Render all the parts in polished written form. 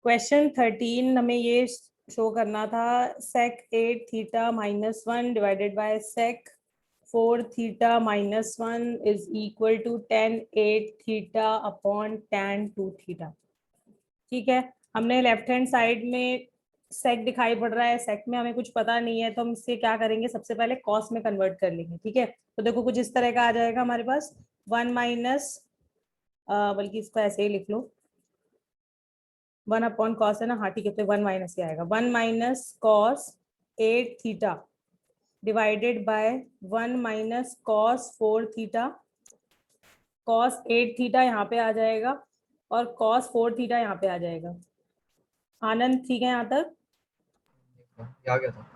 Question 13 हमें ये show करना था, sec 8 theta minus 1 divided by sec 4 theta minus 1 is equal to tan 8 theta upon tan 2 theta. ठीक है, हमने लेफ्ट हैंड साइड में sec दिखाई पड़ रहा है, sec में हमें कुछ पता नहीं है तो हम इससे क्या करेंगे, सबसे पहले cos में कन्वर्ट कर लेंगे। ठीक है, तो देखो कुछ इस तरह का आ जाएगा हमारे पास 1 माइनस, बल्कि इसको ऐसे ही लिख लो, 1 अपॉन कॉस है ना, हाँ ठीक है, तो 1 माइनस ही आएगा, 1 minus cos 8 theta divided by 1 minus cos 4 theta. Cos 8 theta यहाँ पे आ जाएगा और कॉस 4 थीटा यहाँ पे आ जाएगा। आनंद ठीक है यहाँ तक? आ गया था।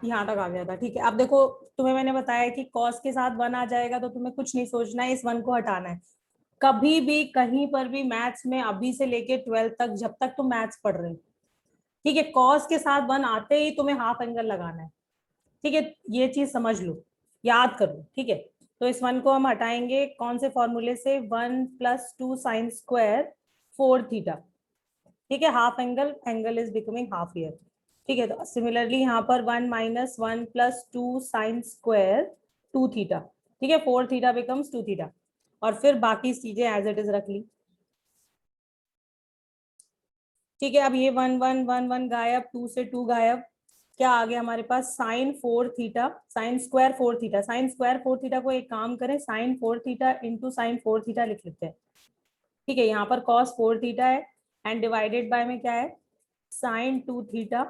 यहाँ तक आ गया था, ठीक है। अब देखो, तुम्हें मैंने बताया कि कॉस के साथ 1 आ जाएगा तो तुम्हें कुछ नहीं सोचना है, इस 1 को हटाना है। कभी भी कहीं पर भी मैथ्स में, अभी से लेके 12th तक, जब तक तुम मैथ्स पढ़ रहे हो, ठीक है, कॉस के साथ 1 आते ही तुम्हें हाफ एंगल लगाना है। ठीक है, ये चीज समझ लो, याद कर लो। ठीक है, तो इस 1 को हम हटाएंगे कौन से फॉर्मूले से, 1 प्लस 2 साइन स्क्वायर 4 थीटा। ठीक है, half angle, angle is becoming half year. ठीक है, तो सिमिलरली यहाँ पर 1 minus 1 plus 2 sine square 2 theta. ठीक है, 4 थीटा बिकम्स 2 थीटा, और फिर बाकी चीजें एज इट इज रख ली। ठीक है, अब ये 1 1 1 1 गायब, 2 से 2 गायब, क्या आ गया हमारे पास, sine 4 theta, sine square 4 theta. Sine square 4 theta को एक काम करें, sine 4 theta into sine 4 theta लिख लेते हैं। ठीक है, यहाँ पर कॉस 4 थीटा है एंड डिवाइडेड बाय में क्या है, sine 2 theta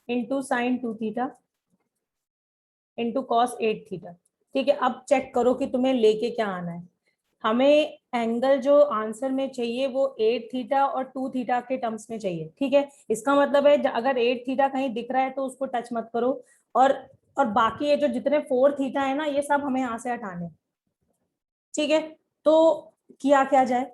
into sine 2 theta into cos 8 theta. ठीक है, अब चेक करो कि तुम्हें लेके क्या आना है। हमें एंगल जो आंसर में चाहिए वो 8 थीटा और 2 थीटा के टर्म्स में चाहिए। ठीक है, इसका मतलब है अगर 8 थीटा कहीं दिख रहा है तो उसको टच मत करो, और बाकी ये जो जितने 4 थीटा है ना, ये सब हमें यहाँ से हटाने। ठीक है, तो किया क्या जाए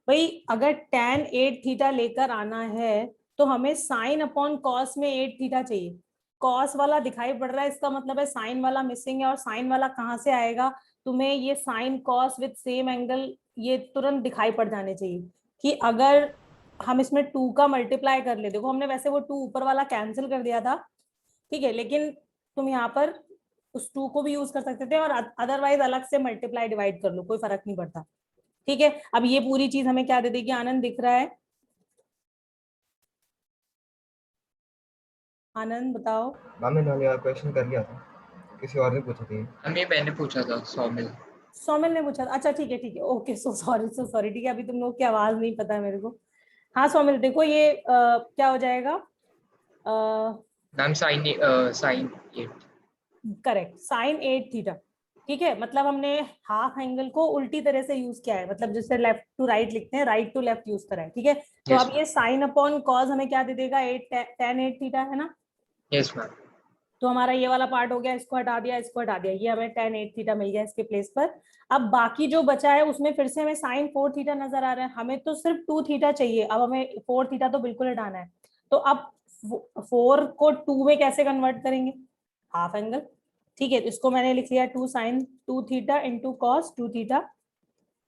भाई, अगर tan 8 थीटा लेकर आना है तो हमें साइन अपॉन कॉस में 8 थीटा चाहिए। कॉस वाला दिखाई पड़ रहा है, इसका मतलब है साइन वाला मिसिंग है, और साइन वाला कहाँ से आएगा, तुम्हें ये sine cos with same angle ये तुरंत दिखाई पड़ जाने चाहिए कि अगर हम इसमें 2 का मल्टीप्लाई कर ले, देखो हमने वैसे वो 2 ऊपर वाला कैंसिल कर दिया था। ठीक है, लेकिन तुम यहाँ पर उस 2 को भी यूज कर सकते थे, और अदरवाइज अलग से मल्टीप्लाई डिवाइड कर लो, कोई फर्क नहीं पड़ता। ठीक है, अब ये पूरी चीज हमें क्या दे देगी, आनंद दिख रहा है? आनंद बताओ। मैम मैंने यार क्वेश्चन कर लिया था, किसी और ने पूछा था ये। हमें मैंने पूछा था सौमिल। सौमिल ने पूछा था, अच्छा ठीक है ठीक है, okay, so sorry so sorry. ठीक है, अभी तुम लोग की आवाज नहीं पता है मेरे को। हाँ सौमिल, देखो ये क्या हो जाएगा, ma'am sine 8। Correct, sine 8 theta. ठीक है, मतलब हमने हाफ एंगल को उल्टी तरह से यूज किया है, मतलब जैसे लेफ्ट टू राइट लिखते हैं, राइट टू लेफ्ट यूज करा है। ठीक है, तो यस अब मैम। ये साइन अपॉन कॉस हमें क्या दे देगा, 8 tan 8 थीटा है ना। Yes ma'am. तो हमारा ये वाला पार्ट हो गया, इसको हटा दिया, इसको हटा दिया, ये हमें tan 8 थीटा मिल गया इसके प्लेस पर। अब बाकी जो बचा है उसमें फिर से हमें sin 4 थीटा नजर आ रहा है, हमें तो सिर्फ 2 थीटा चाहिए, अब हमें 4 थीटा तो बिल्कुल हटाना है। तो अब 4 को 2 में कैसे कन्वर्ट करेंगे, हाफ एंगल। ठीक है, तो इसको मैंने लिख लिया 2 sin 2 theta into cos 2 theta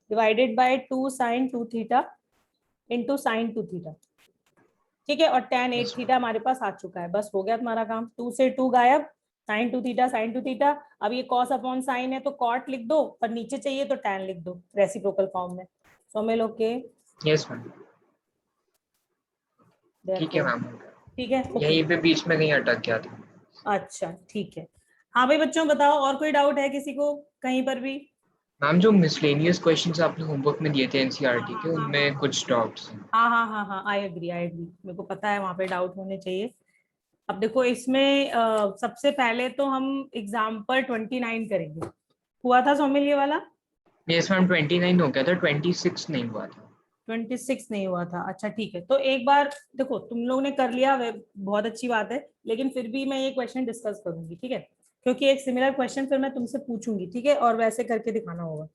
divided by 2 sin 2 theta into sine 2 theta. ठीक है, और tan 8 यस थीटा मैम। हमारे पास आ चुका है, बस हो गया तुम्हारा काम, 2 से 2 गायब, sin 2 थीटा sin 2 थीटा। अब ये cos अपॉन साइन है तो cot लिख दो, और नीचे चाहिए तो tan लिख दो रेसिप्रोकल फॉर्म में। सोमेल ओके? Yes ma'am. ठीक है देखो, मैम। ठीक है ओके। यहीं पे बीच में कहीं अटक गया था। अच्छा ठीक है, हाँ भाई बच्चों बताओ, और कोई डाउट है किसी को कहीं पर भी? मैम जो मिसलेनियस क्वेश्चंस आपने होमवर्क में दिए थे हाँ एनसीईआरटी हाँ के, हाँ हाँ उनमें कुछ डाउट्स हैं। हाँ हाँ हाँ हाँ, आई एग्री आई एग्री, मेरे को पता है वहां पे डाउट होने चाहिए। अब देखो इसमें सबसे पहले तो हम एग्जाम्पल 29 करेंगे। हुआ था सोमिल ये वाला? यस मैम 29 हो गया था, 26 नहीं हुआ था। 26 नहीं हुआ था, अच्छा ठीक है, तो एक बार देखो तुम लोग ने कर लिया, बहुत अच्छी बात है, लेकिन फिर भी मैं ये क्वेश्चन डिस्कस करूंगी। ठीक है, क्योंकि एक सिमिलर क्वेश्चन फिर मैं तुमसे पूछूंगी। ठीक है, और वैसे करके दिखाना होगा।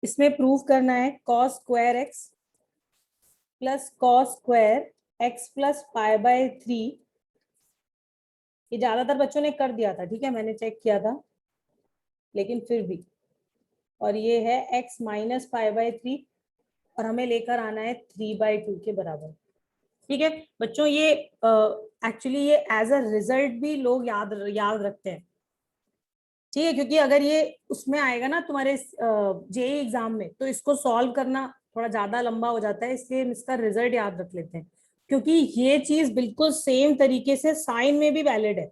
इसमें प्रूव करना है cos square x plus cos square x plus pi by 3। ये ज्यादातर बच्चों ने कर दिया था, ठीक है, मैंने चेक किया था, लेकिन फिर भी, और ये है x माइनस पाई बाय 3 और हमें लेकर आना है 3/2 के बराबर। ठीक है बच्चों, ये एक्चुअली ये एज अ रिजल्ट भी लोग याद रखते हैं। ठीक है, क्योंकि अगर ये उसमें आएगा ना तुम्हारे जेई एग्जाम में, तो इसको सॉल्व करना थोड़ा ज्यादा लंबा हो जाता है, इसलिए हम इसका रिजल्ट याद रख लेते हैं, क्योंकि ये चीज बिल्कुल सेम तरीके से साइन में भी वैलिड है।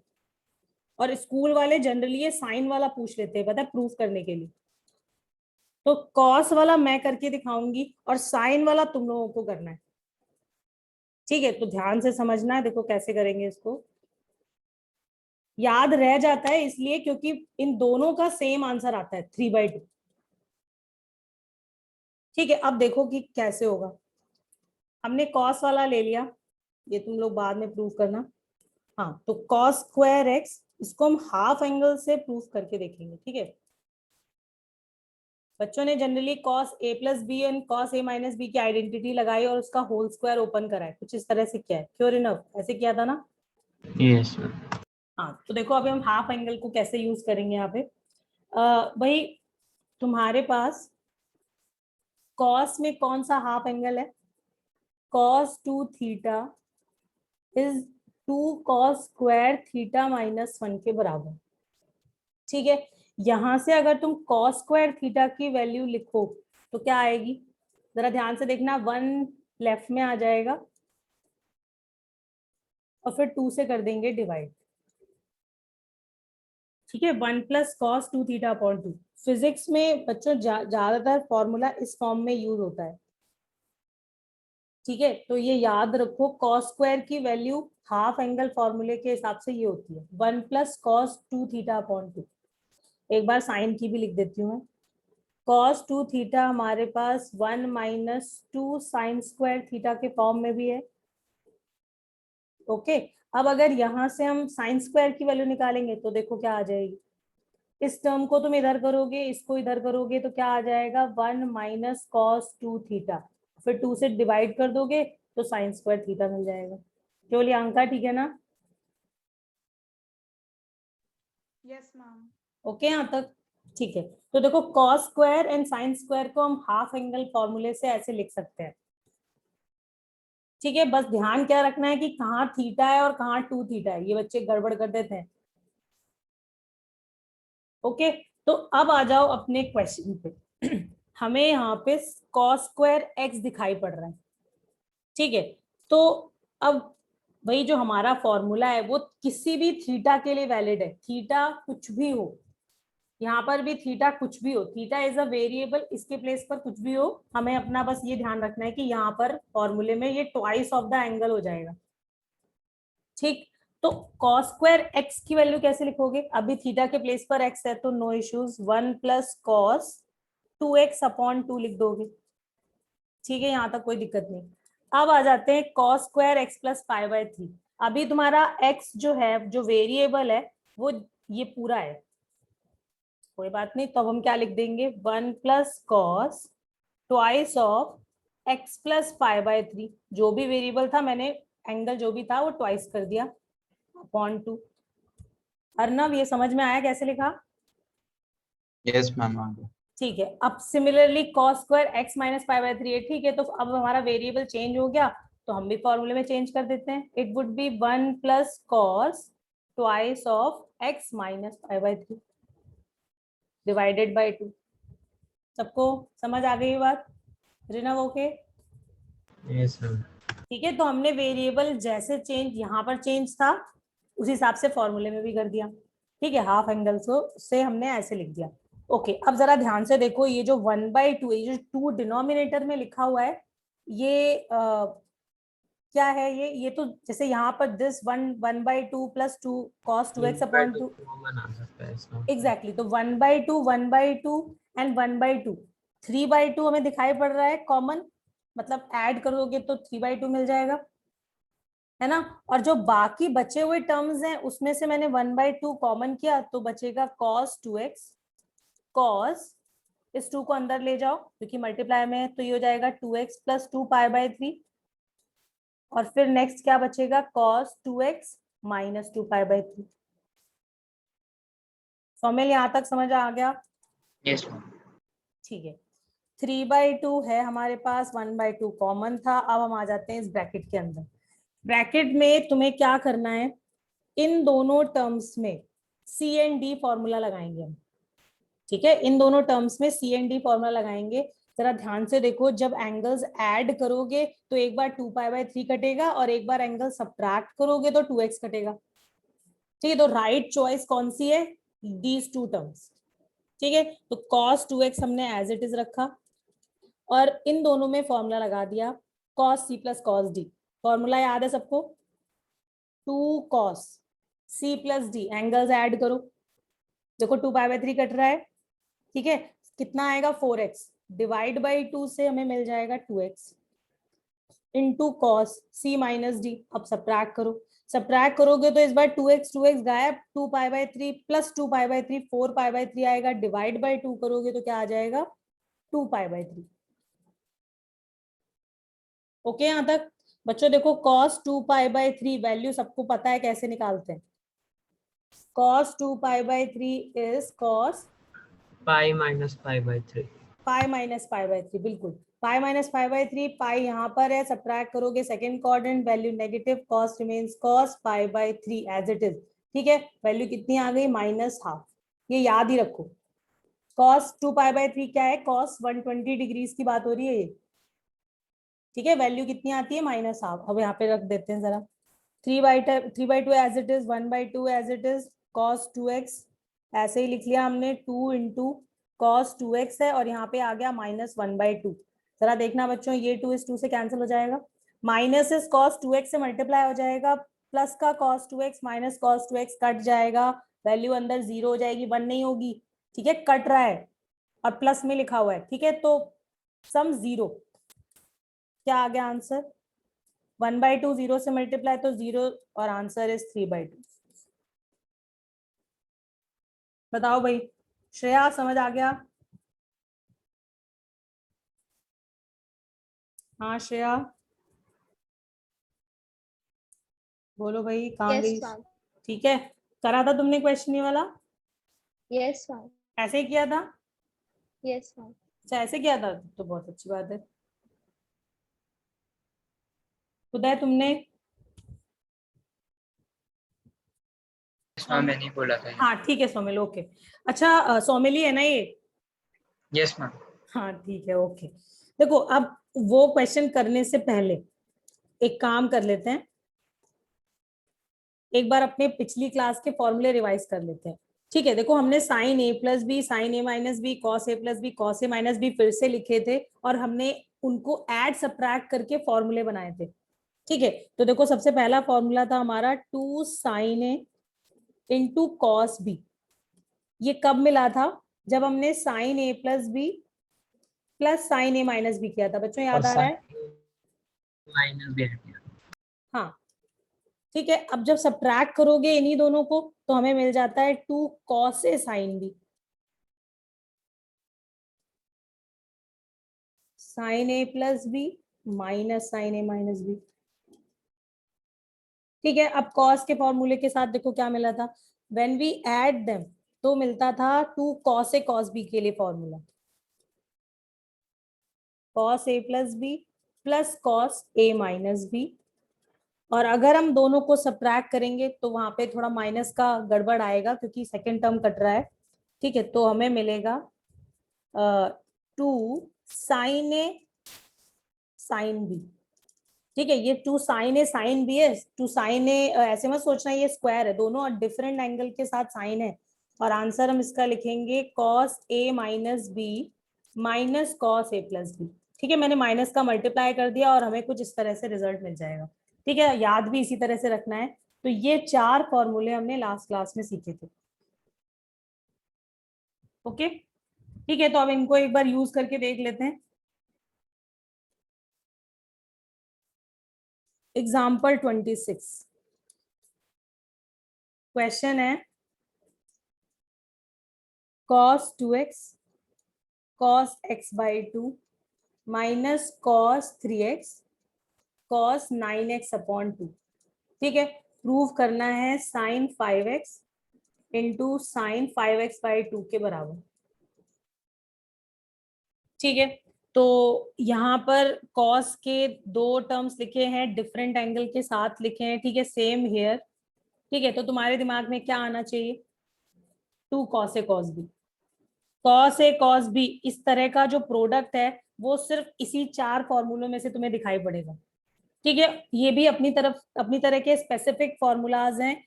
और स्कूल वाले जनरली ये साइन वाला पूछ लेते हैं, पता है, प्रूफ करने के लिए। तो कॉस वाला मैं करके दिखाऊंगी और साइन वाला तुम लोगों को करना है। ठीक है, तो ध्यान से समझना है, देखो कैसे करेंगे इसको। याद रह जाता है इसलिए क्योंकि इन दोनों का सेम आंसर आता है 3/2। ठीक है, अब देखो कि कैसे होगा। हमने कॉस वाला ले लिया, ये तुम लोग बाद में प्रूफ करना। हाँ, तो कॉस स्क्वायर एक्स, इसको हम हाफ एंगल से प्रूफ करके देखेंगे। ठीक है, बच्चों ने generally cos A plus B and cos A minus B की आइडेंटिटी लगाई और उसका होल स्क्वायर ओपन करा है, कुछ इस तरह से किया है। श्योर इनफ ऐसे किया था ना? Yes sir. हाँ, तो देखो अभी हम हाफ एंगल को कैसे यूज करेंगे यहाँ पे। भाई तुम्हारे पास कॉस में कौन सा हाफ एंगल है? Cos 2 theta is 2 cos square theta minus 1 के बराबर। ठीक है, यहां से अगर तुम कॉस स्क्वायर थीटा की वैल्यू लिखो तो क्या आएगी? जरा ध्यान से देखना, 1 लेफ्ट में आ जाएगा और फिर 2 से कर देंगे डिवाइड। ठीक है, 1 plus cos 2 theta upon 2। Physics में बच्चों ज्यादातर फॉर्मूला इस फॉर्म में यूज होता है। ठीक है, तो ये याद रखो, कॉस स्क्वायर की वैल्यू हाफ एंगल फॉर्मूले के हिसाब से ये होती है 1 प्लस कॉस 2 थीटा अपॉन 2। एक बार साइन की भी लिख देती हूँ मैं। कॉस 2 थीटा हमारे पास 1 माइनस 2 साइन स्क्वायर थीटा के फॉर्म में भी है। ओके, अब अगर यहाँ से हम साइन स्क्वायर की वैल्यू निकालेंगे तो देखो क्या आ जाएगी। इस टर्म को तुम इधर करोगे, इसको इधर करोगे, तो क्या आ जाएगा? 1 माइनस कॉस 2 थीटा, फिर 2 से डिवाइड कर दोगे तो साइन स्क्वायर थीटा मिल जाएगा। केवल अंका, ठीक है ना? Yes ma'am. ओके यहाँ तक? ठीक है, तो देखो cos square and sine square को हम हाफ एंगल फॉर्मूले से ऐसे लिख सकते हैं। ठीक है, बस ध्यान क्या रखना है कि कहाँ थीटा है और कहाँ 2 थीटा है, ये बच्चे गड़बड़ कर देते हैं। ओके, तो अब आ जाओ अपने क्वेश्चन पे। हमें यहाँ पे कॉस स्क्वायर एक्स दिखाई पड़ रहा है। ठीक है, तो अब वही जो हमारा फॉर्मूला है वो किसी भी थीटा के लिए वैलिड है। थीटा कुछ भी हो, यहाँ पर भी थीटा कुछ भी हो, थीटा इज अ वेरिएबल, इसके प्लेस पर कुछ भी हो, हमें अपना बस ये ध्यान रखना है कि यहाँ पर फॉर्मूले में ये ट्वाइस ऑफ द एंगल हो जाएगा। ठीक, तो कॉस स्क्वायर एक्स की वैल्यू कैसे लिखोगे? अभी थीटा के प्लेस पर एक्स है तो no issues, 1 plus cos 2x upon 2 लिख दोगे। ठीक है, यहाँ तक कोई दिक्कत नहीं। अब आ जाते हैं cos square x plus pi by 3। अभी तुम्हारा एक्स जो है, जो वेरिएबल है, वो ये पूरा है, कोई बात नहीं, तो अब हम क्या लिख देंगे? 1 plus cos twice of x plus pi by 3। जो भी वेरिएबल था मैंने एंगल जो भी था वो ट्वाइस कर दिया अपॉन 2। अर्नव, ये समझ में आया कैसे लिखा? यस मैम आ गया। ठीक है, अब similarly cos square x minus pi by 3 है। ठीक है, तो अब हमारा वेरिएबल चेंज हो गया, तो हम भी फॉर्मूले में चेंज कर देते हैं। It would be 1 plus cos twice of x minus pi by 3 divided by 2। सबको समझ आ गई बात? रिनव ओके? Yes ma'am. ठीक है, तो हमने वेरिएबल जैसे चेंज यहाँ पर चेंज था उस हिसाब से फॉर्मूले में भी कर दिया। ठीक है, हाफ एंगल से हमने ऐसे लिख दिया। ओके, अब जरा ध्यान से देखो, ये जो 1/2 ये जो 2 डिनोमिनेटर में लिखा हुआ है, ये क्या है? ये तो जैसे यहाँ पर this 1/2 plus 2 cos 2x upon 2। Common आ सकता है इसमें। एग्जैक्टली, तो 1/2 एंड 1/2 3/2 हमें दिखाई पड़ रहा है कॉमन, मतलब ऐड करोगे तो 3/2 मिल जाएगा, है ना? और जो बाकी बचे हुए टर्म्स हैं उसमें से मैंने 1/2 कॉमन किया तो बचेगा cos 2x। cos, इस 2 को अंदर ले जाओ क्योंकि मल्टीप्लाई में है, तो ये हो जाएगा 2x प्लस 2 पाई बाय 3। और फिर नेक्स्ट क्या बचेगा? cos 2x minus 2 pi by 3। Formula यहाँ तक समझ आ गया? Yes ma'am. ठीक है, 3/2 है हमारे पास, 1/2 कॉमन था। अब हम आ जाते हैं इस ब्रैकेट के अंदर। ब्रैकेट में तुम्हें क्या करना है, इन दोनों टर्म्स में सी एंड डी फॉर्मूला लगाएंगे हम। ठीक है, इन दोनों टर्म्स में सी एंड डी फॉर्मूला लगाएंगे। जरा ध्यान से देखो, जब एंगल्स ऐड करोगे तो एक बार 2π/3 कटेगा और एक बार एंगल सब्ट्रैक्ट करोगे तो 2x कटेगा। ठीक है, तो राइट चॉइस कौन सी है, दीज टू टर्म्स। ठीक है, तो cos 2x हमने एज इट इज रखा और इन दोनों में फॉर्मूला लगा दिया cos c plus cos d। Formula याद है सबको, 2 cos c plus d, angles add करो, देखो 2π/3 कट रहा है। ठीक है, कितना आएगा 4x, डिवाइड बाई 2 से हमें मिल जाएगा 2x into cos c minus D. अब सब्ट्रैक्ट करो, सब्ट्रैक्ट करोगे तो इस बार 2x गायब, 2π/3 प्लस 2π/3 4π/3 आएगा, डिवाइड बाई 2 करोगे तो क्या आ जाएगा 2π/3। ओके, यहां तक बच्चों देखो, cos 2π/3 वैल्यू सबको पता है कैसे निकालते हैं। cos 2π/3 is cos pi minus pi. Pi minus pi, बिल्कुल पाई माइनस पाई/3। पाई यहाँ पर है, सब्ट्रैक्ट करोगे second quadrant, value negative, cos remains cos pi as it is. ठीक है, वैल्यू कितनी आ गई, -½ ये याद ही रखो। cos 2π/3 क्या है, cos 120 डिग्रीज की बात हो रही है ये। ठीक है, वैल्यू कितनी आती है, -½ अब यहाँ पे रख देते हैं जरा, 3/2 as it is, 1/2 as it is, cos 2x ऐसे ही लिख लिया हमने, 2 इंटू cos 2x है और यहाँ पे आ गया -1/2। जरा देखना बच्चों, ये 2 इस 2 से कैंसिल हो जाएगा, माइनस इस cos 2x से मल्टीप्लाई हो जाएगा, प्लस का cos 2x minus cos 2x cut जाएगा, वैल्यू अंदर 0 हो जाएगी, 1 नहीं होगी। ठीक है, कट रहा है और प्लस में लिखा हुआ है। ठीक है, तो सम 0, क्या आ गया आंसर, 1/2 0 से मल्टीप्लाई तो 0 और आंसर इज 3/2। बताओ भाई, श्रेया समझ आ गया? हाँ श्रेया बोलो भाई, कहाँ Yes, गई? ma'am. ठीक है, करा था तुमने क्वेश्चन ये वाला, Yes, ma'am. ऐसे ही किया था? Yes, ma'am. अच्छा ऐसे किया था, तो बहुत अच्छी बात है। उदय तुमने? हाँ मैंने ही बोला था। हाँ ठीक है सोमिल, ओके। अच्छा सोमिली है ना ये? Yes ma'am. हाँ ठीक है, ओके। देखो अब वो क्वेश्चन करने से पहले एक काम कर लेते हैं, एक बार अपने पिछली क्लास के फॉर्मूले रिवाइज कर लेते हैं। ठीक है, देखो हमने sine A plus B, sine A minus B, cos A plus B, cos A minus B फिर से लिखे थे और हमने उनको ऐड सब्ट्रैक्ट करके फॉर्मूले बनाए थे। ठीक है, तो देखो सबसे पहला फॉर्मूला था हमारा 2 sin a into cos B. ये कब मिला था, जब हमने sine A plus B plus sine A minus B किया था। बच्चों याद आ रहा है? माइनस भी। हाँ ठीक है, अब जब सब्ट्रैक्ट करोगे इन्हीं दोनों को तो हमें मिल जाता है 2 cos a sin b, sine A plus B minus sine A minus B. ठीक है, अब cos के फॉर्मूले के साथ देखो क्या मिला था, व्हेन वी ऐड देम तो मिलता था 2 cos a cos b के लिए formula, cos a plus B plus cos a minus B. और अगर हम दोनों को सब्ट्रैक्ट करेंगे तो वहां पे थोड़ा माइनस का गड़बड़ आएगा क्योंकि सेकेंड टर्म कट रहा है। ठीक है, तो हमें मिलेगा 2 sin a sin b। ठीक है, ये 2 sin a sin b है, 2 sin a ऐसे मत सोचना ये स्क्वायर है, दोनों डिफरेंट एंगल के साथ साइन है। और आंसर हम इसका लिखेंगे cos a minus B minus cos a plus B. ठीक है, मैंने माइनस का मल्टीप्लाई कर दिया और हमें कुछ इस तरह से रिजल्ट मिल जाएगा। ठीक है, याद भी इसी तरह से रखना है। तो ये 4 फॉर्मूले हमने लास्ट क्लास में सीखे थे। ओके ठीक है, तो अब इनको एक बार यूज करके देख लेते हैं। एग्जाम्पल 26 क्वेश्चन है cos 2x cos x/2 minus cos 3x cos 9x/2। ठीक है, प्रूव करना है sin 5x into sine 5x/2 के बराबर। ठीक है, तो यहाँ पर कॉस के दो टर्म्स लिखे हैं, डिफरेंट एंगल के साथ लिखे हैं, ठीक है, सेम हेयर, ठीक है। तो तुम्हारे दिमाग में क्या आना चाहिए? 2 cos A cos B। cos A cos B इस तरह का जो प्रोडक्ट है वो सिर्फ इसी 4 फॉर्मूलों में से तुम्हें दिखाई पड़ेगा, ठीक है। ये भी अपनी तरह के स्पेसिफिक फॉर्मूलाज हैं,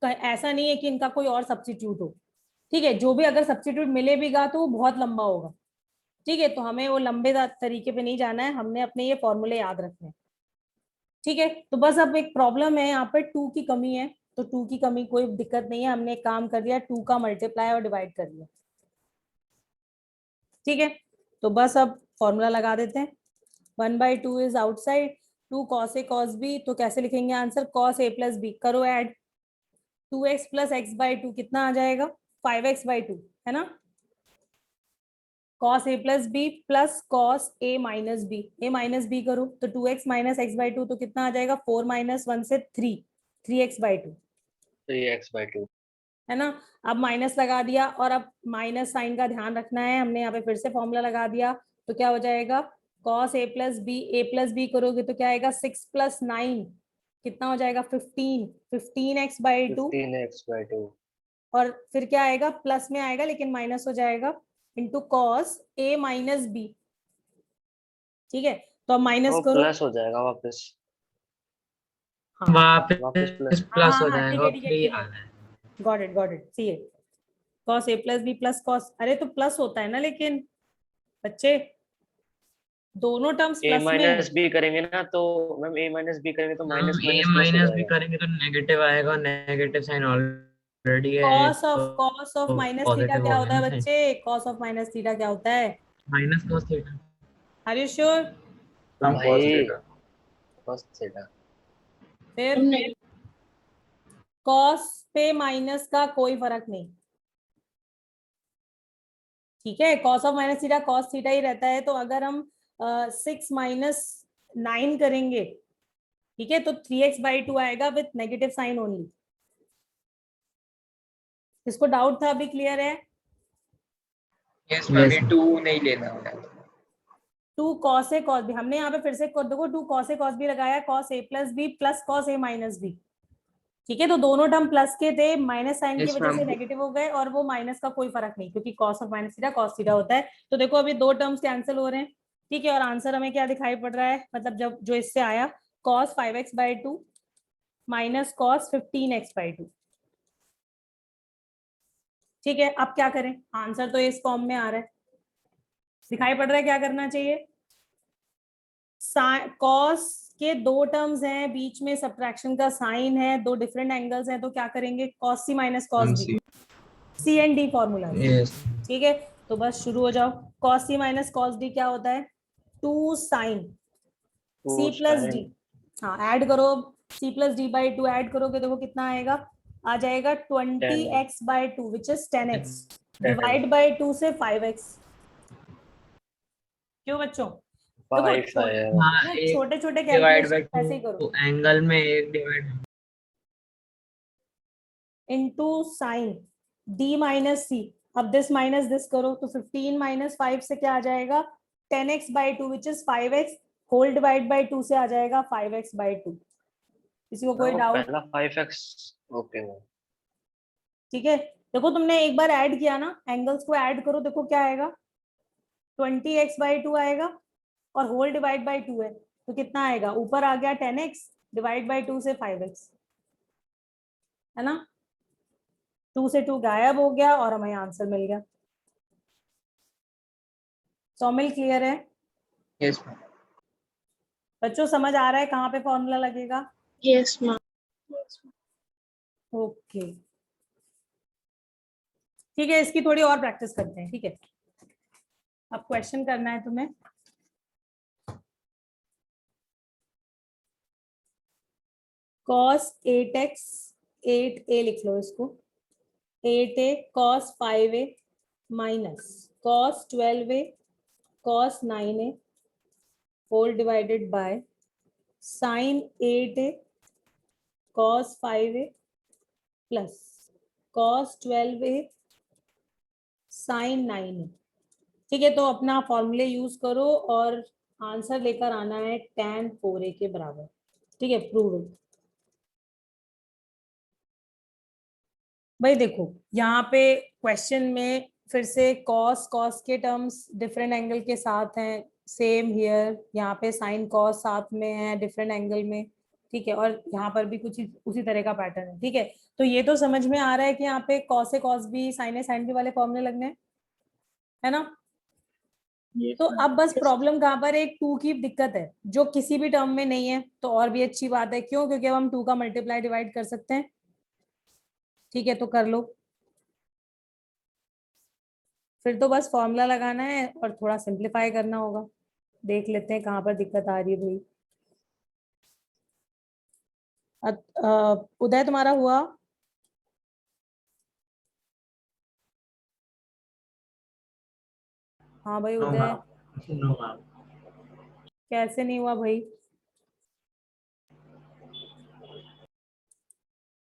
ऐसा नहीं है कि इनका कोई और सब्स्टिट्यूट हो, ठीक है। जो भी अगर सब्स्टिट्यूट मिले भी गा तो वो बहुत लंबा होगा, ठीक है। तो हमें वो लंबे तरीके पे नहीं जाना है, हमने अपने ये फॉर्मूले याद रखने हैं, ठीक है। तो बस अब एक प्रॉब्लम है, यहाँ पर 2 की कमी है, तो 2 की कमी कोई दिक्कत नहीं है, हमने एक काम कर दिया, 2 का मल्टीप्लाई और डिवाइड कर दिया, ठीक है। तो बस अब फॉर्मूला लगा देते हैं। 1/2 is outside, 2 cos A cos B, तो कैसे लिखेंगे answer? cos A plus B, करो ऐड, 2x plus x/2 कितना आ जाएगा? 5x/2, है ना। cos A plus B plus cos A minus B, A minus B करो तो 2x minus x/2, तो कितना आ जाएगा? 4 minus 1 से 3, 3x/2, 3x/2 है ना। अब माइनस लगा दिया, और अब माइनस साइन का ध्यान रखना है, हमने यहाँ पे फिर से फॉर्मूला लगा दिया, तो क्या हो जाएगा? cos A plus B, A plus B करोगे तो क्या आएगा? 6 plus 9 कितना हो जाएगा? 15, 15x/2, 15x/2 और फिर क्या आएगा? प्लस में आएगा लेकिन माइनस हो जाएगा, into cos A minus B, ठीक है। तो अब माइनस वो करो, प्लस हो जाएगा वापस हाँ वापस वापस प्लस प्लस हो हाँ, ठीक जाएगा है और ठीक है 3 ठीक आ है, रहा है। गॉट इट, सी है। cos A plus B plus cos, अरे तो प्लस होता है ना, लेकिन बच्चे दोनों टर्म्स a प्लस में है। माइनस बी करेंगे ना, तो मैम a माइनस बी करेंगे तो माइनस ए माइनस प्लस हो माइनस भी जाएगा। करेंगे तो नेगेटिव आएगा, नेगेटिव साइन ऑलरेडी है cos ऑफ तो माइनस थीटा पॉजिटिव क्या हो गया होता है ना साइन, बच्चे? cos ऑफ माइनस थीटा क्या होता है? Minus cos theta. Are you sure? हाँ भाई cos थीटा फिर cos पे माइनस का कोई फर्क नहीं, ठीक है। cos of minus theta cos theta ही रहता है। तो अगर हम 6 minus 9 करेंगे, ठीक है, तो 3x/2 आएगा विथ नेगेटिव साइन ओनली। इसको डाउट था? अभी क्लियर है? यस मैम, ये 2 नहीं लेना है। 2 cos A cos B, हमने यहाँ पे फिर से देखो 2 cos A cos B लगाया, cos A plus B plus cos A minus B, ठीक है। तो दोनों टर्म प्लस के थे, माइनस साइन की यस वजह से मैम, नेगेटिव हो गए, और वो माइनस का कोई फर्क नहीं, क्योंकि cos of minus theta cos theta होता है। तो देखो अभी 2 टर्म्स कैंसिल हो रहे हैं, ठीक है। और आंसर हमें क्या दिखाई पड़ रहा है? मतलब जब जो इससे आया, cos 5x/2 minus cos 15x/2, ठीक है। अब क्या करें? आंसर तो इस फॉर्म में आ रहा है, दिखाई पड़ रहा है, क्या करना चाहिए? cos के 2 टर्म्स हैं, बीच में सब्ट्रैक्शन का साइन है, 2 डिफरेंट एंगल्स हैं, तो क्या करेंगे? cos C minus cos B, C and D formula, yes ठीक है। तो बस शुरू हो जाओ। cos C minus cos D क्या होता है? 2 sin C plus D, हाँ ऐड करो, C plus D/2 ऐड करोगे, देखो कितना आएगा? आ जाएगा 20x/2 which is 10x, divide by 2 से 5x। क्यों बच्चों? देखो हाँ, एक छोटे छोटे डिवाइड बाय कैलकुलेशन ऐसे ही करो, 2 एंगल में एक divide into sine D minus C, अब दिस माइनस दिस करो, तो 15 minus 5 से क्या आ जाएगा? 10x/2 which is 5x, whole divide by 2 से आ जाएगा 5x/2। किसी को कोई डाउट? पहला 5x ओके ठीक है। देखो तुमने एक बार ऐड किया ना, एंगल्स को ऐड करो, देखो क्या आएगा? 20x/2 आएगा, और होल डिवाइड बाय 2 है, तो कितना आएगा? ऊपर आ गया 10x, डिवाइड बाय 2 से 5x, है ना। 2 से 2 गायब हो गया और हमें आंसर मिल गया। सौमिल क्लियर है? यस मैम, बच्चों समझ आ रहा है कहाँ पे फॉर्मूला लगेगा? Yes, ma'am. ओके, ठीक है। इसकी थोड़ी और प्रैक्टिस करते हैं, ठीक है। अब क्वेश्चन करना है तुम्हें। cos 8x, 8a लिख लो इसको, 8a cos 5a minus cos 12a cos 9a whole divided by sin 8a cos 5a plus cos 12a sin 9a, ठीक है, तो अपना फॉर्मूले यूज करो और आंसर लेकर आना है tan 4a के बराबर। ठीक है, प्रूव इट। भाई देखो यहाँ पे क्वेश्चन में फिर से कॉस के टर्म्स डिफरेंट एंगल के साथ हैं, सेम हियर, यहाँ पे साइन कॉस साथ में है डिफरेंट एंगल में। ठीक है, और यहाँ पर भी कुछ उसी तरह का पैटर्न है। ठीक है, तो ये तो समझ में आ रहा है कि यहाँ पे cos A cos B sine A sine B वाले फॉर्मूले लगने हैं, है ना। तो अब बस प्रॉब्लम कहाँ पर, एक 2 की दिक्कत है जो किसी भी टर्म में नहीं है, तो और भी अच्छी बात है। क्यों? क्योंकि अब हम 2 का मल्टीप्लाई डिवाइड कर सकते हैं। ठीक है, तो कर लो। फिर तो बस फॉर्मूला लगाना है और थोड़ा सिंप्लीफाई करना होगा। देख लेते हैं कहाँ पर दिक्कत आ रही है भाई। उदय तुम्हारा हुआ? हाँ भाई उदय, No, ma'am. कैसे नहीं हुआ भाई?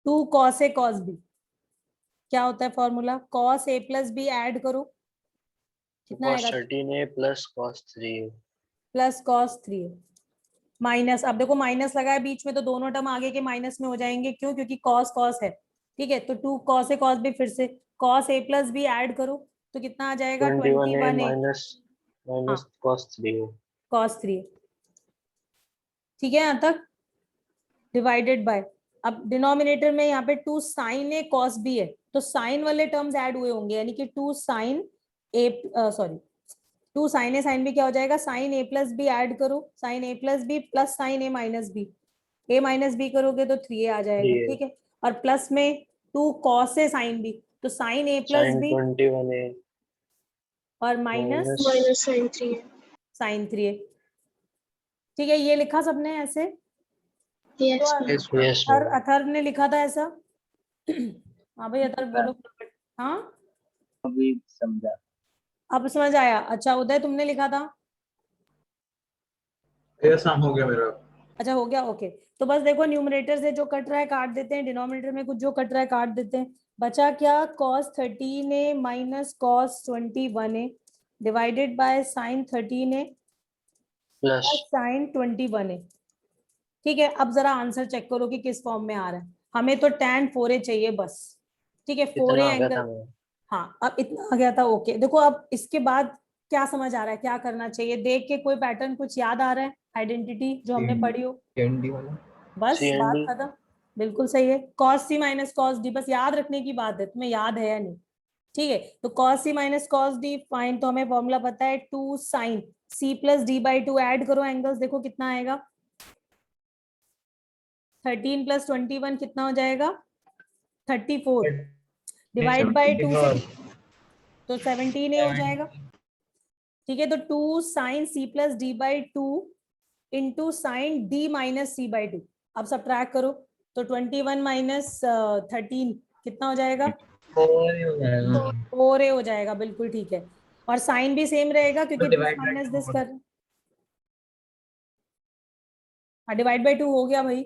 2 cos ए cos b क्या होता है formula? cos a plus B add करो, कितना cos आएगा? 13a plus cos 3a plus cos 3a minus, अब देखो माइनस लगा है बीच में तो दोनों टर्म आगे के माइनस में हो जाएंगे। क्यों? क्योंकि cos cos है। ठीक है, तो 2 cos a cos b, फिर से cos a plus B add करो तो कितना आ जाएगा? 21a 21a। minus हाँ, cos 3a cos 3a। ठीक है, यहाँ तक डिवाइडेड बाय, अब डिनोमिनेटर में यहाँ पे 2 sin a cos b है, तो साइन वाले टर्म्स ऐड हुए होंगे, यानी कि 2 sin a sorry 2 sin a sin b क्या हो जाएगा? sin a plus B add करो, sin a plus B plus sin a minus B, a minus B करोगे तो 3a आ जाएगा। 3a ठीक है, और प्लस में 2 cos a sin b, तो sin a प्लस sin बी 21a और minus minus sin 3a. sin 3a। ठीक है, ये लिखा सबने ऐसे? Yes, तो ma'am. Yes, ma'am. yes ma'am. Atharva ने लिखा था ऐसा? हाँ भाई अथर्व बोलो। हाँ अभी समझा। अब समझ आया। अच्छा उदय तुमने लिखा था? यस मैम, हो गया मेरा। अच्छा हो गया, ओके। तो बस देखो न्यूमरेटर से जो कट रहा है काट देते हैं, डिनोमिनेटर में कुछ जो कट रहा है काट देते हैं। बचा क्या? cos 13a minus cos 21a divided by sin 13a plus plus sin 21a। ठीक है, अब जरा आंसर चेक करो कि किस फॉर्म में आ रहा है। हमें तो tan 4a चाहिए बस। ठीक है, 4a इतना आ गया था एंगल, मैम। हाँ अब इतना आ गया था। ओके, देखो अब इसके बाद क्या समझ आ रहा है, क्या करना चाहिए? देख के कोई पैटर्न कुछ याद आ रहा है, आइडेंटिटी जो हमने पढ़ी हो? कैंडी वाला। बस C and बात D खत्म। बिल्कुल सही है, cos c minus cos d, बस याद रखने की बात है, तुम्हें याद है या नहीं? ठीक है, तो cos c minus cos d fine, तो हमें फॉर्मूला पता है 2 sin c plus d by 2, add करो एंगल्स, देखो कितना आएगा? 13 प्लस 21 कितना हो जाएगा? 34 डिवाइड बाई 2 से तो 17a हो जाएगा। ठीक है, तो 2 sin c plus d by 2 into sine d minus c by 2। अब सब्ट्रैक्ट करो तो 21 माइनस 13 कितना हो जाएगा? 4a हो जाएगा। बिल्कुल ठीक है, और साइन भी सेम रहेगा क्योंकि दिस माइनस दिस कर, हाँ डिवाइड बाई 2 हो गया भाई।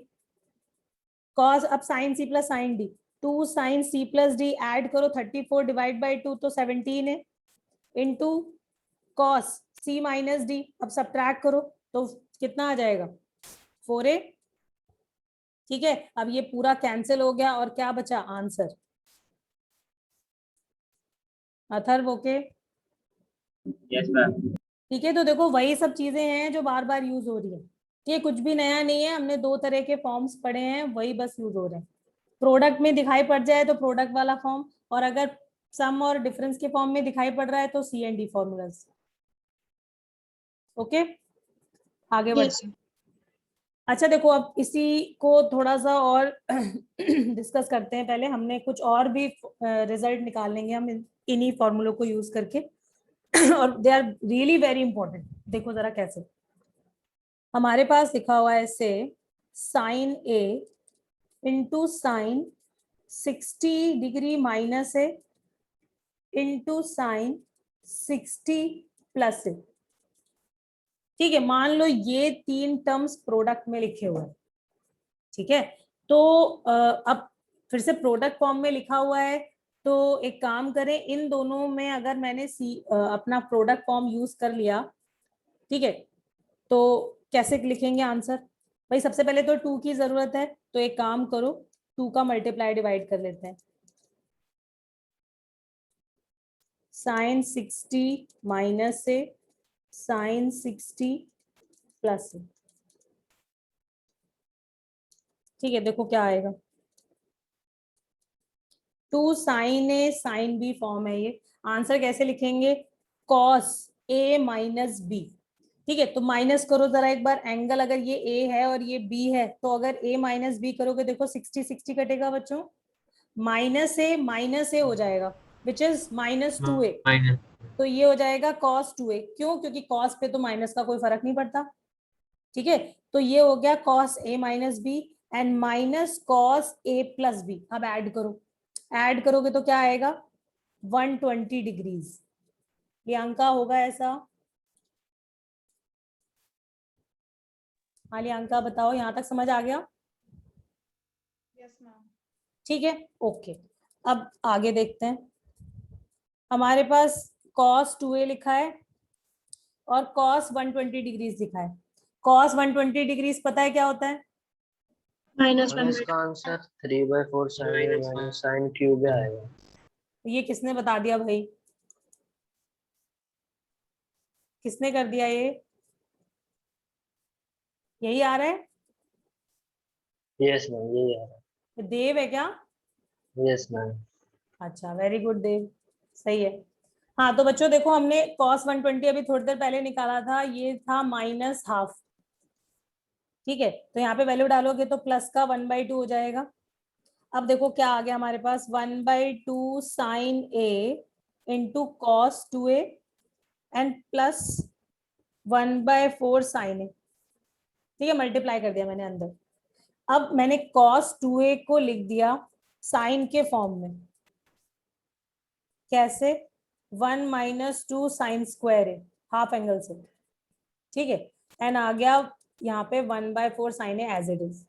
cos, अब sine c plus sine d, 2 sin c plus d add करो 34 डिवाइड बाई 2 तो 17 है, into cos c minus d, अब सब्ट्रैक्ट करो तो कितना आ जाएगा? 4a। ठीक है, अब ये पूरा कैंसिल हो गया और क्या बचा? Answer. Atharva okay? Yes, ma'am. ठीक है, तो देखो वही सब चीजें हैं जो बार बार यूज हो रही है, ये कुछ भी नया नहीं है, हमने 2 तरह के फॉर्म्स पढ़े हैं, वही बस यूज हो रहे हैं। प्रोडक्ट में दिखाई पड़ जाए तो प्रोडक्ट वाला फॉर्म, और अगर सम और डिफरेंस के फॉर्म में दिखाई पड़ रहा है तो सी एंड डी फॉर्मूलाज। ओके, आगे बढ़ते हैं। अच्छा देखो, अब इसी को थोड़ा सा और डिस्कस करते हैं। पहले हमने कुछ और भी रिजल्ट निकाल लेंगे हम इन्हीं फॉर्मूलों को यूज करके और they are really very important. देखो जरा कैसे, हमारे पास लिखा हुआ है इससे sine A into sine 60 degree minus A into sine 60 plus A. ठीक है, मान लो ये 3 टर्म्स प्रोडक्ट में लिखे हुए हैं। ठीक है, तो अब फिर से प्रोडक्ट फॉर्म में लिखा हुआ है तो एक काम करें, इन दोनों में अगर मैंने अपना प्रोडक्ट फॉर्म यूज कर लिया, ठीक है, तो कैसे लिखेंगे आंसर? भाई सबसे पहले तो 2 की जरूरत है, तो एक काम करो, 2 का मल्टीप्लाई डिवाइड कर लेते हैं। साइन 60 माइनस से साइन 60 प्लस से, ठीक है, देखो क्या आएगा। 2 sine A sine B form है ये। आंसर कैसे लिखेंगे? कॉस ए माइनस बी, ठीक है। तो माइनस करो जरा एक बार, एंगल अगर ये ए है और ये बी है, तो अगर ए माइनस बी करोगे, देखो 60 60 कटेगा बच्चों, माइनस ए हो जाएगा, विच इज -2a। माइनस तो ये हो जाएगा cos 2a। क्यों? क्योंकि cos पे तो माइनस का कोई फर्क नहीं पड़ता, ठीक है। तो ये हो गया cos a minus B and minus cos a plus B. अब ऐड करो, ऐड करोगे तो क्या आएगा? 120 डिग्रीज। प्रियंका होगा ऐसा? हाँ प्रियंका बताओ, यहां तक समझ आ गया? Yes, ma'am. ठीक है, ओके। अब आगे देखते हैं। हमारे पास cos 2a लिखा है और cos 120 डिग्रीज लिखा है। cos 120 डिग्रीज पता है क्या होता है? मैंने इसका answer 3/4 sign A minus sine cube आएगा। ये किसने बता दिया भाई? किसने कर दिया ये? यही आ रहा है? यस मैम, यही आ रहा देव है क्या? है। Yes ma'am. अच्छा, वेरी गुड देव, सही है। हाँ तो बच्चों देखो, हमने cos 120 अभी थोड़ी देर पहले निकाला था, ये था -12, ठीक है। तो यहाँ पे वैल्यू डालोगे तो प्लस का 1/2 हो जाएगा। अब देखो क्या आ गया हमारे पास, 1/2 sine A into cos 2a and plus 1/4 sine A, ठीक है, मल्टीप्लाई कर दिया मैंने अंदर। अब मैंने cos 2a को लिख दिया साइन के फॉर्म में। कैसे? 1 - 2 sine square A, half angle से, ठीक है। एंड आ गया यहाँ पे 1/4 sine A as it is.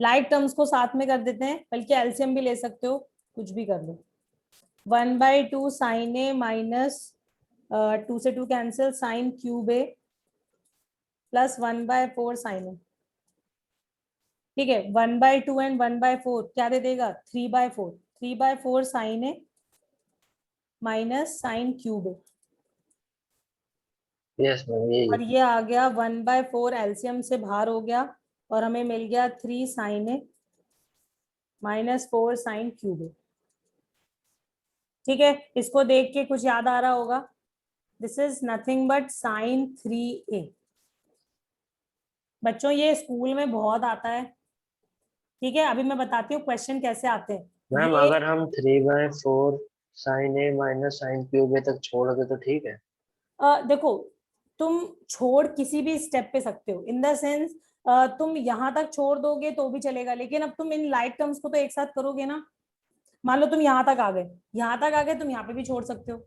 Like terms को साथ में कर देते हैं, बल्कि एलसीएम भी ले सकते हो, कुछ भी कर लो। 1/2 साइन ए माइनस 2 से 2 cancel, sine cube A plus 1/4 sine A, ठीक है। 1/2 एंड 1/4 क्या दे देगा? 3/4, 3/4 sign A minus sine cube A, yes ma'am, यही और ये आ गया 1/4 एलसीएम से बाहर हो गया, और हमें मिल गया 3 sign A minus 4 sine cube ए, ठीक है। इसको देख के कुछ याद आ रहा होगा, this is nothing but sine 3a। बच्चों ये स्कूल में बहुत आता है, ठीक है। अभी मैं बताती हूँ क्वेश्चन कैसे आते हैं। मैम। ये अगर हम 3/4 sign A minus sine cube तक छोड़ दे तो ठीक है। देखो, तुम छोड़ किसी भी स्टेप पे सकते हो, इन द सेंस तुम यहाँ तक छोड़ दोगे तो भी चलेगा, लेकिन अब तुम इन लाइक टर्म्स को तो एक साथ करोगे ना। मान लो तुम यहाँ तक आ गए, यहाँ तक आ गए, तुम यहाँ पे भी छोड़ सकते हो,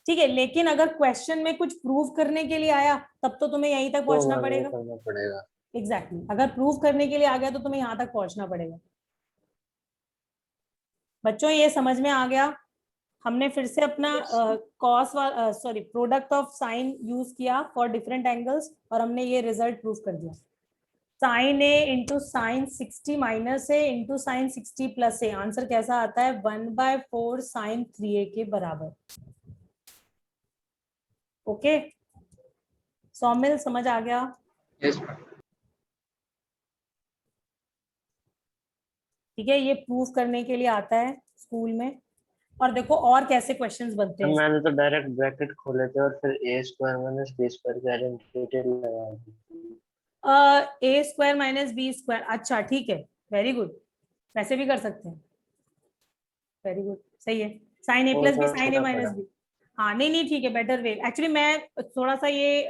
ठीक है। लेकिन अगर क्वेश्चन में कुछ प्रूव करने के लिए आया, तब तो तुम्हें यहीं तक तो पहुंचना हमें ये पड़ेगा। करना पड़ेगा। एग्जैक्टली, अगर प्रूव करने के लिए आ गया तो तुम्हें यहाँ तक पहुंचना पड़ेगा। बच्चों ये समझ में आ गया? हमने फिर से अपना cos sorry product of sine use किया फॉर डिफरेंट एंगल्स, और हमने ये रिजल्ट प्रूव कर दिया। Sign A into sine 60 minus A into sine 60 plus A, answer कैसा आता है? 1/4 साइन 3a के बराबर। ओके, सौमिल समझ आ गया? Yes, ma'am. ठीक है, ये प्रूव करने के लिए आता है स्कूल में। और देखो और कैसे क्वेश्चंस बनते हैं। मैंने तो डायरेक्ट ब्रैकेट खोले थे और फिर a square minus b square की आइडेंटिटी लगा दी। ए स्क्वायर माइनस बी स्क्वायर, अच्छा ठीक है, वेरी गुड, वैसे भी कर सकते हैं, वेरी गुड, सही है। साइन ए वो प्लस बी थोड़ा साइन ए छोटा माइनस पड़ा। बी, हाँ नहीं नहीं ठीक है, बेटर वे। एक्चुअली मैं थोड़ा सा ये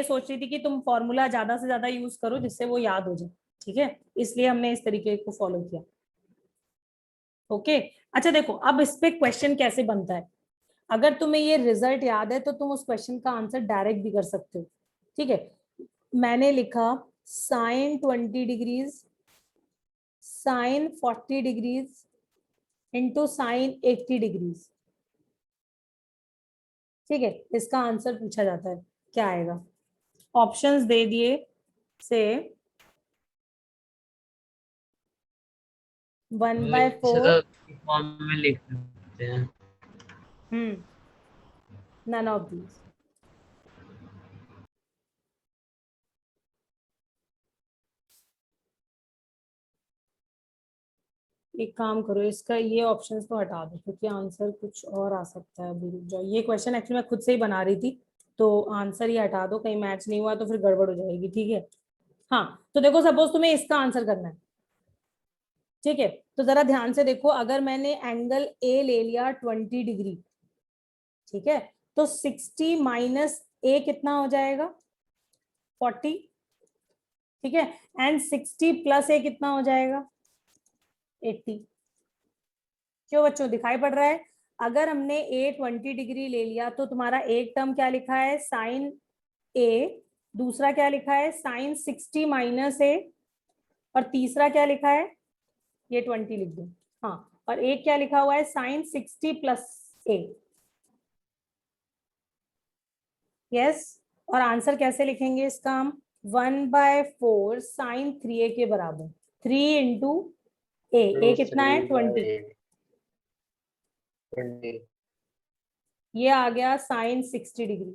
सोच रही थी कि तुम फॉर्मूला ज्यादा से ज्यादा यूज करो जिससे वो याद हो जाए, ठीक है, इसलिए हमने इस तरीके को फॉलो किया। ओके, अच्छा देखो अब इस पे क्वेश्चन कैसे बनता है। अगर तुम्हें ये रिजल्ट याद है तो तुम उस क्वेश्चन का आंसर डायरेक्ट भी कर सकते हो, ठीक है। मैंने लिखा sine 20 degrees sine 40 degrees into sine 80 degrees. ठीक है, इसका आंसर पूछा जाता है, क्या आएगा? ऑप्शंस दे दिए से 1/4, फॉर्म में लिख सकते हैं। none of these। एक काम करो, इसका ये ऑप्शंस तो हटा दो क्योंकि आंसर कुछ और आ सकता है। अभी रुक जाओ, ये क्वेश्चन एक्चुअली मैं खुद से ही बना रही थी, तो आंसर ही हटा दो, कहीं मैच नहीं हुआ तो फिर गड़बड़ हो जाएगी। ठीक है, हाँ तो देखो सपोज तुम्हें इसका आंसर करना है, ठीक है, तो जरा ध्यान से देखो, अगर मैंने एंगल ए ले लिया 20 डिग्री, ठीक है, तो 60 माइनस ए कितना हो जाएगा? 40। ठीक है, एंड 60 प्लस ए कितना हो जाएगा? 80। क्यों बच्चों, दिखाई पड़ रहा है? अगर हमने ए 20 डिग्री ले लिया तो तुम्हारा एक टर्म क्या लिखा है? साइन ए, दूसरा क्या लिखा है? साइन 60 माइनस ए, और तीसरा क्या लिखा है? ये 20 लिख दो। हाँ, और एक क्या लिखा हुआ है? साइन 60 प्लस ए। यस, और आंसर कैसे लिखेंगे इसका हम? 1/4 साइन 3a के बराबर, 3 इंटू ए कितना है? 20। 20। ये आ गया साइन 60 डिग्री।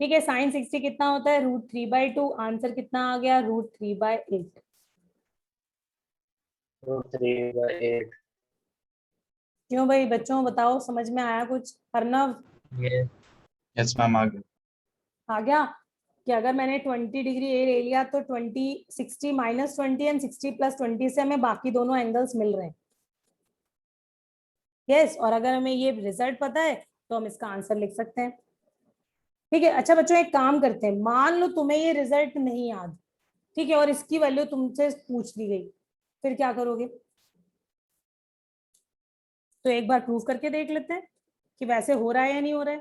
ठीक है, साइन 60 कितना होता है? √3/2। आंसर कितना आ गया? √3/8। √3/8। क्यों भाई बच्चों, बताओ समझ में आया कुछ? अर्नव यस मैम, आ गया। आ गया कि अगर मैंने 20 डिग्री ए ले लिया तो 20 60 माइनस 20 एंड 60 प्लस 20 से हमें बाकी दोनों एंगल्स मिल रहे हैं। यस, और अगर हमें ये रिजल्ट पता है तो हम इसका आंसर लिख सकते हैं। ठीक है, अच्छा बच्चों एक काम करते हैं, मान लो तुम्हें ये रिजल्ट नहीं याद, ठीक है, और इसकी वैल्यू तुमसे पूछ ली गई, फिर क्या करोगे? तो एक बार प्रूव करके देख लेते हैं कि वैसे हो रहा है या नहीं हो रहा है।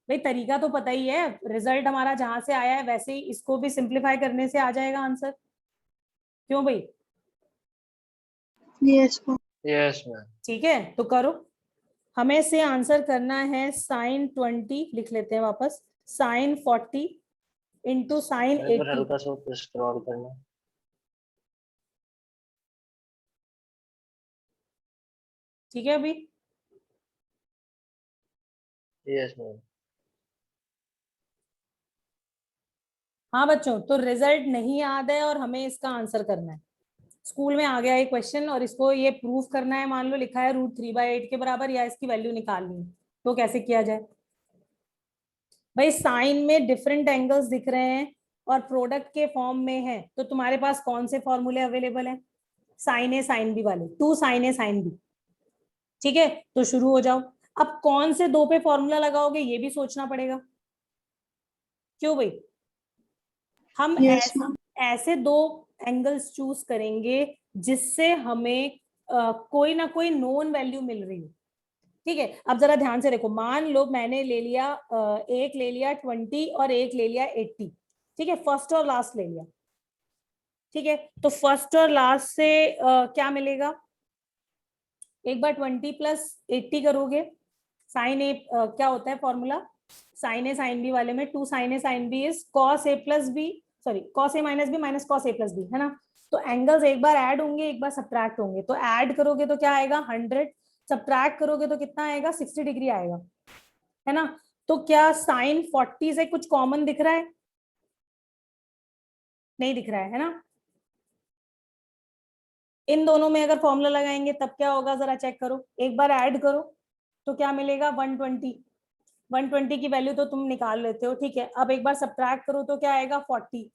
भाई तरीका तो पता ही है, रिजल्ट हमारा जहां से आया है वैसे ही इसको भी सिंप्लीफाई करने से आ जाएगा आंसर। क्यों भाई? Yes, ma'am. Yes ma'am. ठीक है, तो करो। हमें से आंसर करना है साइन 20, लिख लेते हैं वापस, साइन 40 इंटू साइन एक बार 80। हल्का सा ऊपर स्क्रॉल करना। ठीक है अभी? Yes ma'am. हाँ बच्चों, तो रिजल्ट नहीं याद है और हमें इसका आंसर करना है। स्कूल में आ गया ये क्वेश्चन और इसको ये प्रूव करना है, मान लो लिखा है √3/8 के बराबर, या इसकी वैल्यू निकालनी है, तो कैसे किया जाए? भाई साइन में डिफरेंट एंगल्स दिख रहे हैं और प्रोडक्ट के फॉर्म में है, तो तुम्हारे पास कौन से फॉर्मूले अवेलेबल हैं? साइन ए साइन बी वाले, 2 साइन ए साइन बी। ठीक है, तो शुरू हो जाओ। अब कौन से दो पे फॉर्मूला लगाओगे ये भी सोचना पड़ेगा। क्यों भाई? हम Yes, ma'am. ऐसे दो एंगल्स चूज करेंगे जिससे हमें कोई ना कोई नोन वैल्यू मिल रही है। ठीक है, अब जरा ध्यान से देखो, मान लो मैंने ले लिया एक ले लिया 20 और एक ले लिया 80। ठीक है, फर्स्ट और लास्ट ले लिया। ठीक है, तो फर्स्ट और लास्ट से क्या मिलेगा? एक बार 20 प्लस 80 करोगे, साइन ए क्या होता है formula? Sine A sine B वाले में 2 sine A sine B is cos A plus B, sorry cos A minus B minus cos A plus B, है ना? तो एंगल्स एक बार ऐड होंगे एक बार सब्ट्रैक्ट होंगे, तो ऐड करोगे तो क्या आएगा? 100, सब्ट्रैक्ट करोगे तो कितना आएगा? 60 डिग्री आएगा, है ना? तो क्या साइन 40 से कुछ कॉमन दिख रहा है? नहीं दिख रहा है ना? इन दोनों में अगर फॉर्मूला लगाएंगे तब क्या होगा जरा चेक करो, एक बार ऐड करो तो क्या मिलेगा? 120। 120 की वैल्यू तो तुम निकाल लेते हो, ठीक है। अब एक बार सब्ट्रैक्ट करो तो क्या आएगा? 40।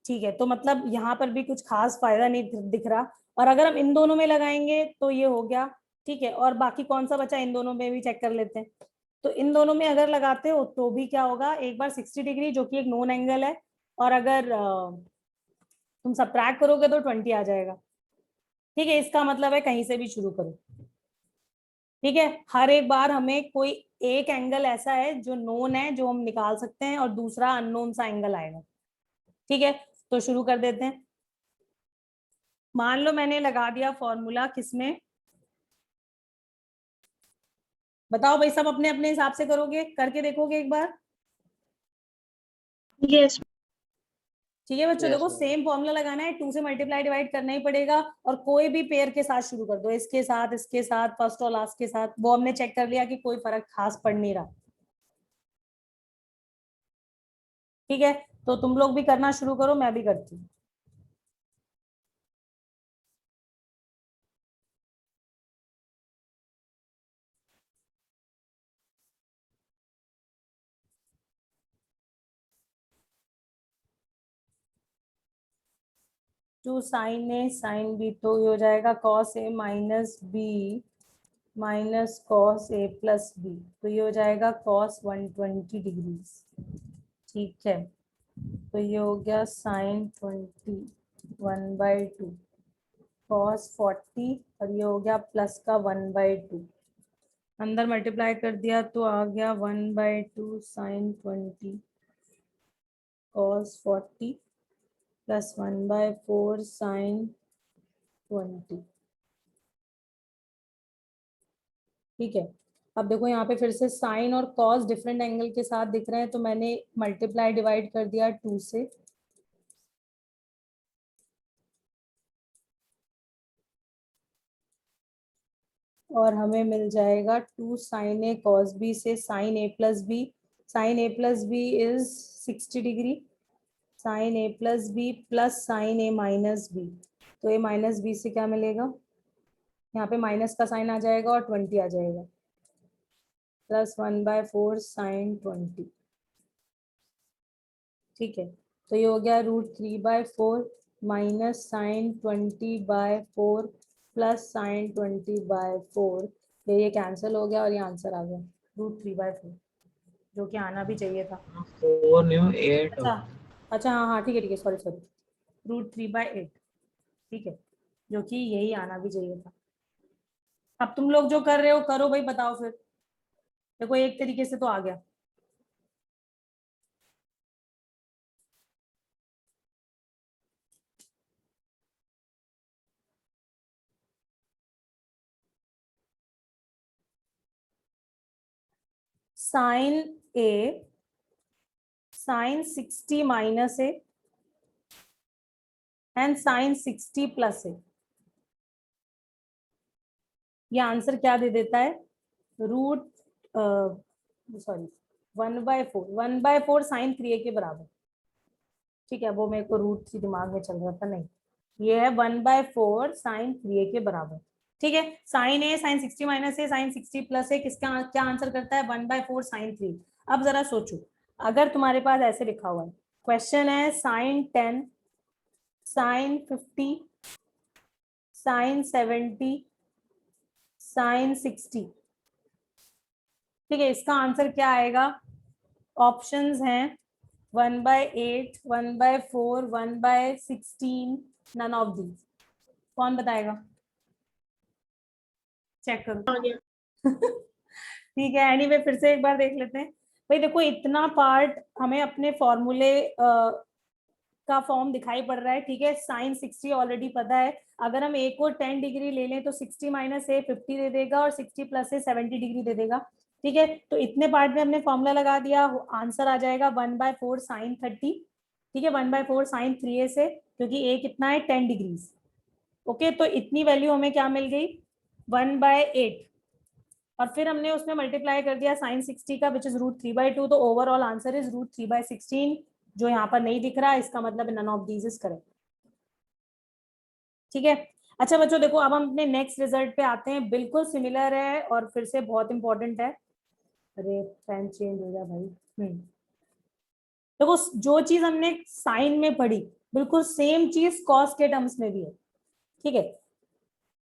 ठीक है, तो मतलब यहाँ पर भी कुछ खास फायदा नहीं दिख रहा, और अगर हम इन दोनों में लगाएंगे तो ये हो गया। ठीक है, और बाकी कौन सा बचा इन दोनों में भी चेक कर लेते हैं। तो इन दोनों में अगर लगाते हो तो भी क्या होगा? एक बार 60 डिग्री जो कि एक नोन एंगल है, और अगर तुम सब्ट्रैक्ट करोगे तो 20 आ जाएगा। ठीक है, इसका मतलब है कहीं से भी शुरू करो। ठीक है, हर एक बार हमें कोई एक एंगल ऐसा है जो नोन है जो हम निकाल सकते हैं और दूसरा अननोन सा एंगल आएगा। ठीक है, तो शुरू कर देते हैं। मान लो मैंने लगा दिया फॉर्मूला, किसमें, बताओ भाई, सब अपने अपने हिसाब से करोगे, करके देखोगे एक बार? Yes. ठीक है बच्चों, Yes, देखो ma'am. सेम फॉर्मूला लगाना है, 2 से मल्टीप्लाई डिवाइड करना ही पड़ेगा, और कोई भी पेयर के साथ शुरू कर दो, इसके साथ, फर्स्ट और लास्ट के साथ। वो हमने चेक कर लिया कि कोई फर्क खास पड़ नहीं रहा। ठीक है, तो तुम लोग भी करना शुरू करो, मैं भी करती हूँ। Two sine A sine B, तो ये हो जाएगा cos A minus B minus cos A plus B, तो ये हो जाएगा कॉस 120 डिग्रीज। ठीक है, तो ये हो गया साइन 20 1/2 कॉस 40, और ये हो गया प्लस का 1/2, अंदर मल्टीप्लाई कर दिया तो आ गया 1/2 साइन 20 कॉस 40 प्लस 1/4 साइन 20। ठीक है, अब देखो यहाँ पे फिर से साइन और कॉस डिफरेंट एंगल के साथ दिख रहे हैं, तो मैंने मल्टीप्लाई डिवाइड कर दिया 2 से, और हमें मिल जाएगा 2 साइन ए कॉस बी से sine A plus B. Sine A plus B is 60 degree, sine A plus B plus sine A minus B, तो ए माइनस बी से क्या मिलेगा, यहाँ पे माइनस का साइन आ जाएगा और 20 आ जाएगा, प्लस 1/4 साइन 20। ठीक है, तो ये हो गया √3/4 माइनस साइन 20/4 प्लस साइन 20/4, ये कैंसिल हो गया और ये आंसर आ गया √3/4, जो कि आना भी चाहिए था। 4 न्यू 8 अच्छा अच्छा, हाँ हाँ ठीक है, सॉरी √3/8, ठीक है, जो कि यही आना भी चाहिए था। अब तुम लोग जो कर रहे हो करो भाई, बताओ फिर, देखो एक तरीके से तो आ गया। Sine A sine 60 minus A and sine 60 plus A, ये आंसर क्या दे देता है, रूट सॉरी 1/4 साइन 3a के बराबर। ठीक है, वो मेरे को √3 दिमाग में चल रहा था, नहीं ये है 1/4 साइन 3a के बराबर। ठीक है, sign A sine 60 minus A sine 60 plus ए, किसका क्या आंसर करता है, 1/4 साइन 3। अब जरा सोचो, अगर तुम्हारे पास ऐसे लिखा हुआ है, क्वेश्चन है साइन 10 साइन 50 साइन 70 साइन 60, ठीक है, इसका आंसर क्या आएगा, ऑप्शंस हैं 1/8 1/4 1/16, नन ऑफ दीज। कौन बताएगा, चेक करो। ठीक है, एनीवे फिर से एक बार देख लेते हैं। भाई देखो, इतना पार्ट हमें अपने फॉर्मूले का फॉर्म दिखाई पड़ रहा है। ठीक है, साइन 60 ऑलरेडी पता है, अगर हम ए को 10 डिग्री ले लें तो 60 माइनस ए 50 दे देगा और 60 प्लस ए 70 डिग्री दे देगा। ठीक है, तो इतने पार्ट में हमने फॉर्मूला लगा दिया, आंसर आ जाएगा 1/4 साइन 30। ठीक है, 1/4 साइन 3a से, क्योंकि ए कितना है 10 डिग्रीज। ओके, तो इतनी वैल्यू हमें क्या मिल गई, 1/8, और फिर हमने उसमें मल्टीप्लाई कर दिया साइन 60 का, विच इज √3/2, तो ओवरऑल आंसर इज √3/16, जो यहाँ पर नहीं दिख रहा, इसका मतलब none of these is correct. ठीक है, अच्छा बच्चों देखो, अब हम अपने नेक्स्ट रिजल्ट पे आते हैं, बिल्कुल सिमिलर है और फिर से बहुत इंपॉर्टेंट है। अरे पेन चेंज हो गया भाई। देखो, जो चीज हमने साइन में पढ़ी, बिल्कुल सेम चीज कॉस के टर्म्स में भी है। ठीक है,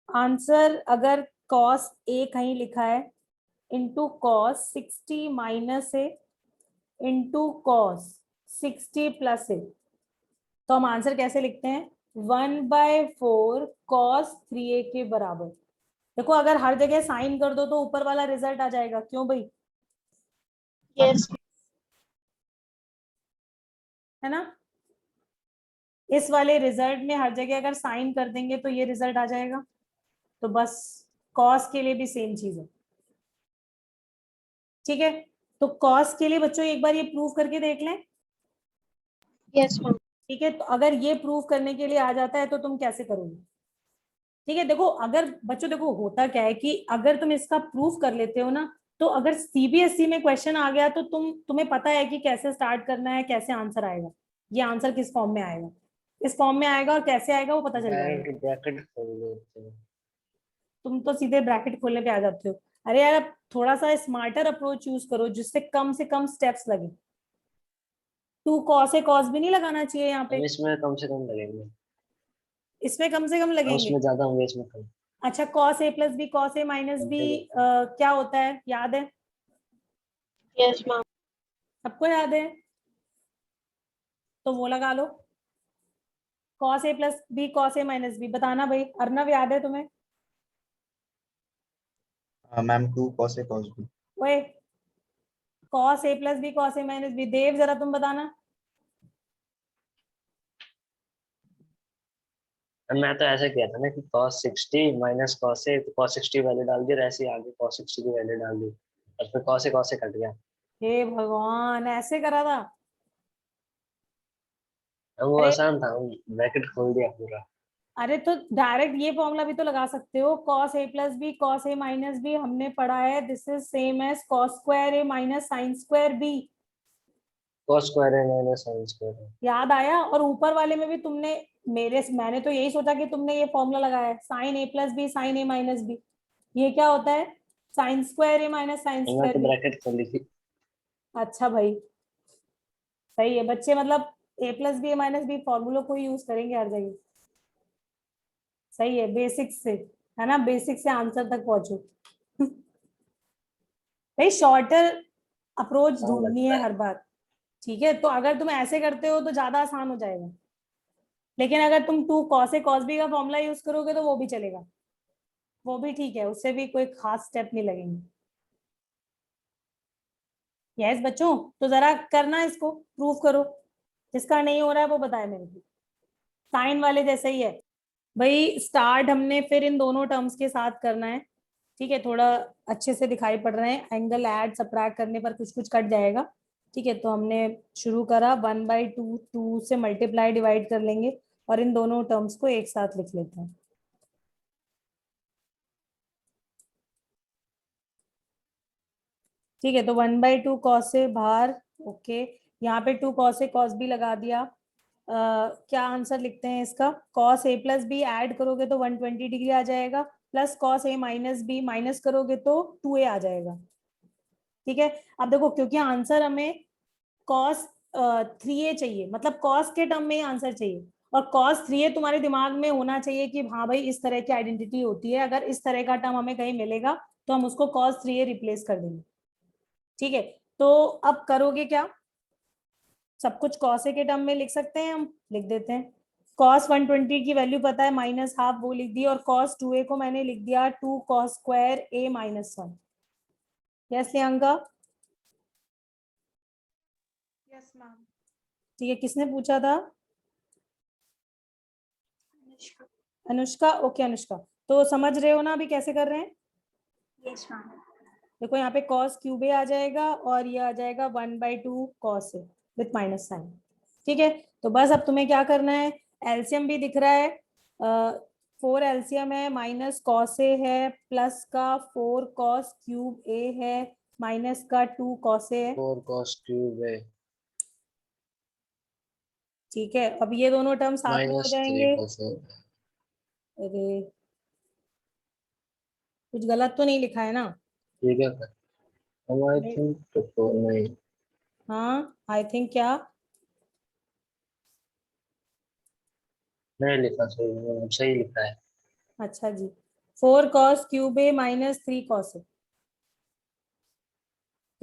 आंसर अगर कॉस ए कहीं लिखा है into cos 60 minus A into cos 60 plus ए, तो हम आंसर कैसे लिखते हैं, 1/4 cos 3a के बराबर। देखो, अगर हर जगह साइन कर दो तो ऊपर वाला रिजल्ट आ जाएगा, क्यों भाई, Yes. है ना। इस वाले रिजल्ट में हर जगह अगर साइन कर देंगे तो ये रिजल्ट आ जाएगा। तो बस कॉस के लिए भी सेम चीज है, ठीक है। तो कॉस के लिए बच्चों एक बार ये प्रूव करके देख लें, Yes, ma'am. ठीक है। तो अगर ये प्रूव करने के लिए आ जाता है तो तुम कैसे करोगे, ठीक है। देखो अगर बच्चों देखो होता क्या है कि अगर तुम इसका प्रूफ कर लेते हो ना, तो अगर सीबीएसई में क्वेश्चन आ गया तो तुम्हें पता है कि कैसे स्टार्ट करना है, कैसे आंसर आएगा, ये आंसर किस फॉर्म में आएगा, इस फॉर्म में आएगा और कैसे आएगा वो पता चल जाएगा। डायरेक्ट ब्रैकेट खोल देते हैं। तुम तो सीधे ब्रैकेट खोलने पे आ जाते हो। अरे यार अब थोड़ा सा स्मार्टर अप्रोच यूज करो जिससे कम से कम स्टेप्स लगे। टू कॉस है, कॉस भी नहीं लगाना चाहिए यहाँ अब पे, इसमें कम से कम लगेंगे, इसमें कम से कम लगेंगे। उसमें ज्यादा होंगे, इसमें कम। अच्छा cos A plus B, cos A minus B क्या होता है, याद है? Yes, ma'am. सबको याद है तो वो लगा लो, cos A plus B cos A minus B. बताना भाई, अर्नव याद है तुम्हें? Ma'am 2 cos A cos B। ओए cos A plus B cos A minus B, देव जरा तुम बताना। अब मैं तो ऐसे किया था ना कि cos 60 माइनस cos A, तो cos 60 वैल्यू डाल दी, और ऐसे ही आगे cos 60 की वैल्यू डाल दी, और फिर cos A कट गया। हे भगवान, ऐसे करा था? अब वो अरे आसान था, ब्रैकेट खोल दिया पूरा। अरे तो डायरेक्ट ये फॉर्मूला भी तो लगा सकते हो, cos A plus B cos A minus B हमने पढ़ा है, this is same as cos square A minus sine square B. cos square A minus sin square A। याद आया? और ऊपर वाले में भी तुमने मैंने तो यही सोचा कि तुमने ये फॉर्मूला लगाया है, sign A plus B sine A minus B, ये क्या होता है, sign square A minus sign मैं स्क्वायर तो बी। ब्रैकेट खोली थी। अच्छा भाई, सही है बच्चे, मतलब ए प्लस बी ए माइनस बी फॉर्मूलों को यूज करेंगे हर जगह। सही है, बेसिक से, है ना, बेसिक से आंसर तक पहुंचो। भाई शॉर्टर अप्रोच आसान ढूंढनी लगता है है। हर बार, ठीक है। तो अगर तुम ऐसे करते हो तो ज्यादा आसान हो जाएगा, लेकिन अगर तुम two cos A cos B का फॉर्मूला यूज करोगे तो वो भी चलेगा, वो भी ठीक है, उससे भी कोई खास स्टेप नहीं लगेंगे। यस बच्चों, तो जरा करना, इसको प्रूफ करो, जिसका नहीं हो रहा है वो बताए मेरे को। साइन वाले जैसे ही है भाई, स्टार्ट हमने फिर इन दोनों टर्म्स के साथ करना है, ठीक है। थोड़ा अच्छे से दिखाई पड़ रहे हैं, एंगल ऐड सब्ट्रैक्ट करने पर कुछ कुछ कट जाएगा, ठीक है। तो हमने शुरू करा 1/2, 2 से मल्टीप्लाई डिवाइड कर लेंगे और इन दोनों टर्म्स को एक साथ लिख लेते हैं। ठीक है, तो 1/2 कॉस ए बाहर, ओके। यहाँ पे 2 कॉस ए कॉस बी लगा दिया। क्या आंसर लिखते हैं इसका, cos A plus B add करोगे तो 120 डिग्री आ जाएगा, plus cos A minus B minus करोगे तो 2a आ जाएगा, ठीक है। अब देखो क्योंकि आंसर हमें कॉस 3a चाहिए, मतलब कॉस के टर्म में आंसर चाहिए, और कॉस 3a तुम्हारे दिमाग में होना चाहिए कि हाँ भाई इस तरह की आइडेंटिटी होती है, अगर इस तरह का टर्म हमें कहीं मिलेगा तो हम उसको कॉस 3a रिप्लेस कर देंगे, ठीक है। तो अब करोगे क्या, सब कुछ कॉस ए के टर्म में लिख सकते हैं, हम लिख देते हैं। कॉस 120 की वैल्यू पता है -12, वो लिख दी, और कॉस 2a को मैंने लिख दिया 2 cos square a -1। Yes Priyanka? Yes, ma'am. ठीक है, किसने पूछा था? Anushka. अनुष्का, ओके अनुष्का। तो समझ रहे हो ना अभी कैसे कर रहे हैं? Yes, ma'am. देखो यहाँ पे कॉस क्यूब ए आ जाएगा और ये आ जाएगा 1/2 cos A with minus sine, ठीक है। तो बस अब तुम्हें क्या करना है, एलसीएम भी दिख रहा है, 4 एलसीएम है, माइनस कॉस ए है, प्लस का 4 कॉस क्यूब ए है, माइनस का 2 कॉस ए है, 4 cos क्यूब A ठीक है। अब ये दोनों टर्म साथ में हो माइनस 3 जाएंगे। cos A। अरे कुछ गलत तो नहीं लिखा है ना? ठीक है सर, अब आई नहीं। थिंक तो नहीं, हाँ आई थिंक क्या? नहीं लिखा सही, सही लिखा है। अच्छा जी, 4 cos cube A minus 3 cos A,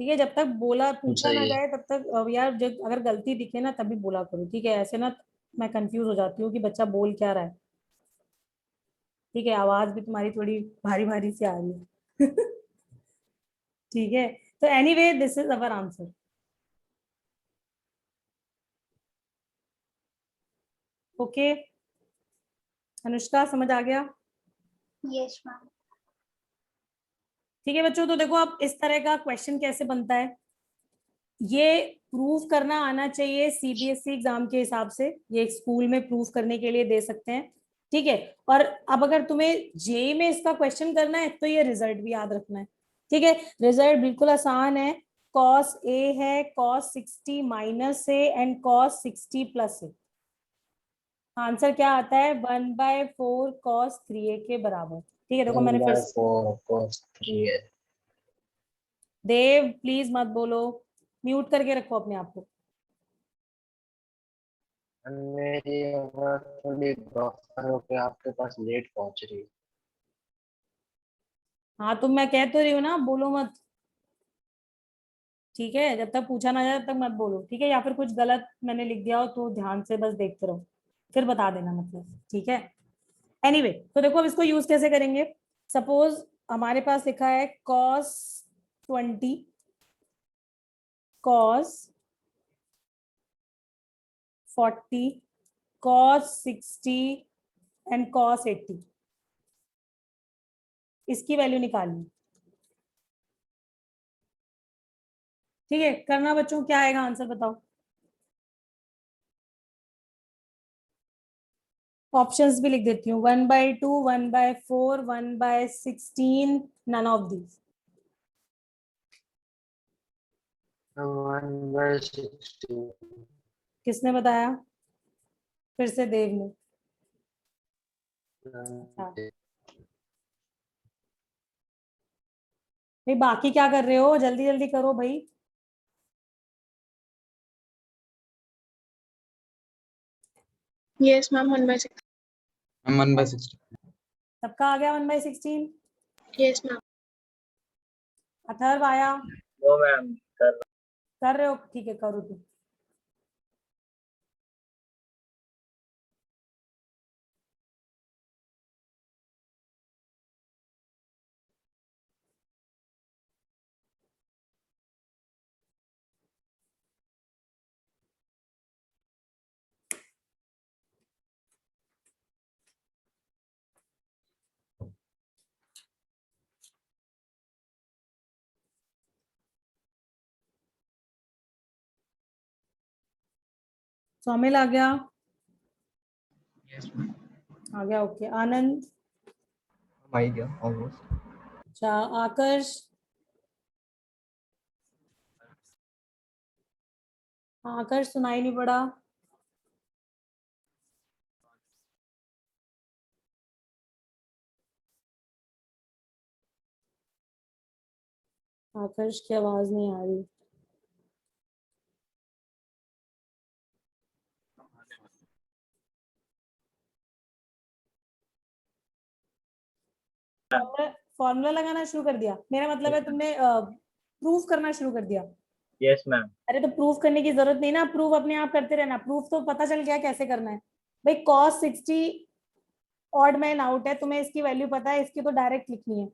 ठीक है। जब तक बोला पूछा ना सही है। जाए तब तक यार जब अगर गलती दिखे ना तभी बोला करो, ठीक है। ऐसे ना मैं कंफ्यूज हो जाती हूँ कि बच्चा बोल क्या रहा है, ठीक है। आवाज भी तुम्हारी थोड़ी भारी भारी सी आ रही है। ठीक है, तो anyway this is our answer. Okay Anushka समझ आ गया? Yes, ma'am. ठीक है बच्चों, तो देखो अब इस तरह का क्वेश्चन कैसे बनता है, ये प्रूव करना आना चाहिए सीबीएसई एग्जाम के हिसाब से, ये स्कूल में प्रूव करने के लिए दे सकते हैं, ठीक है। और अब अगर तुम्हें जेई में इसका क्वेश्चन करना है तो ये रिजल्ट भी याद रखना है, ठीक है। रिजल्ट बिल्कुल आसान है, cos a है cos 60 minus A and cos 60 plus A. Answer क्या आता है 1/4 cos 3a के बराबर, ठीक है। देखो मैंने फिर 1/4 cos 3a। देव प्लीज मत बोलो, म्यूट करके रखो अपने आप को। मेरी आवाज थोड़ी बफर होके आपके पास लेट पहुंच रही है। हाँ तो मैं कह तो रही हूँ ना, बोलो मत, ठीक है। जब तक पूछा ना जाए तब तक मत बोलो, ठीक है। या फिर कुछ गलत मैंने लिख दिया हो तो ध्यान से बस देखते रहो, फिर बता देना मतलब, ठीक है। एनीवे तो देखो अब इसको यूज कैसे करेंगे। सपोज हमारे पास लिखा है cos 20 cos 40 cos 60 and cos 80, इसकी वैल्यू निकालनी, ठीक है। करना बच्चों, क्या आएगा आंसर बताओ। ऑप्शंस भी लिख देती हूँ, 1/2 1/4 1/16, नन ऑफ दीज। 1/60। किसने बताया? फिर से देव ने। हाँ। भाई बाकी क्या कर रहे हो, जल्दी जल्दी करो भाई। Yes, ma'am. 1/6. I'm 1/60. सबका आ गया 1/16? Yes, ma'am. अथर्व आया? No ma'am sir. कर रहे हो, ठीक है करो तुम। सौमिल आ गया? Yes, ma'am. आ गया, ओके। आनंद? आ ही गया ऑलमोस्ट। अच्छा आकर्ष? आकर्ष सुनाई नहीं पड़ा। आकर्ष की आवाज नहीं आ रही। फॉर्मूला लगाना शुरू कर दिया, मेरा मतलब है तुमने प्रूफ करना शुरू कर दिया। Yes ma'am. अरे तो प्रूफ करने की जरूरत नहीं ना, प्रूफ अपने आप करते रहना। प्रूफ तो पता चल गया कैसे करना है भाई। cos 60 ऑड मैन आउट है, तुम्हें इसकी वैल्यू पता है, इसकी तो डायरेक्ट लिखनी है,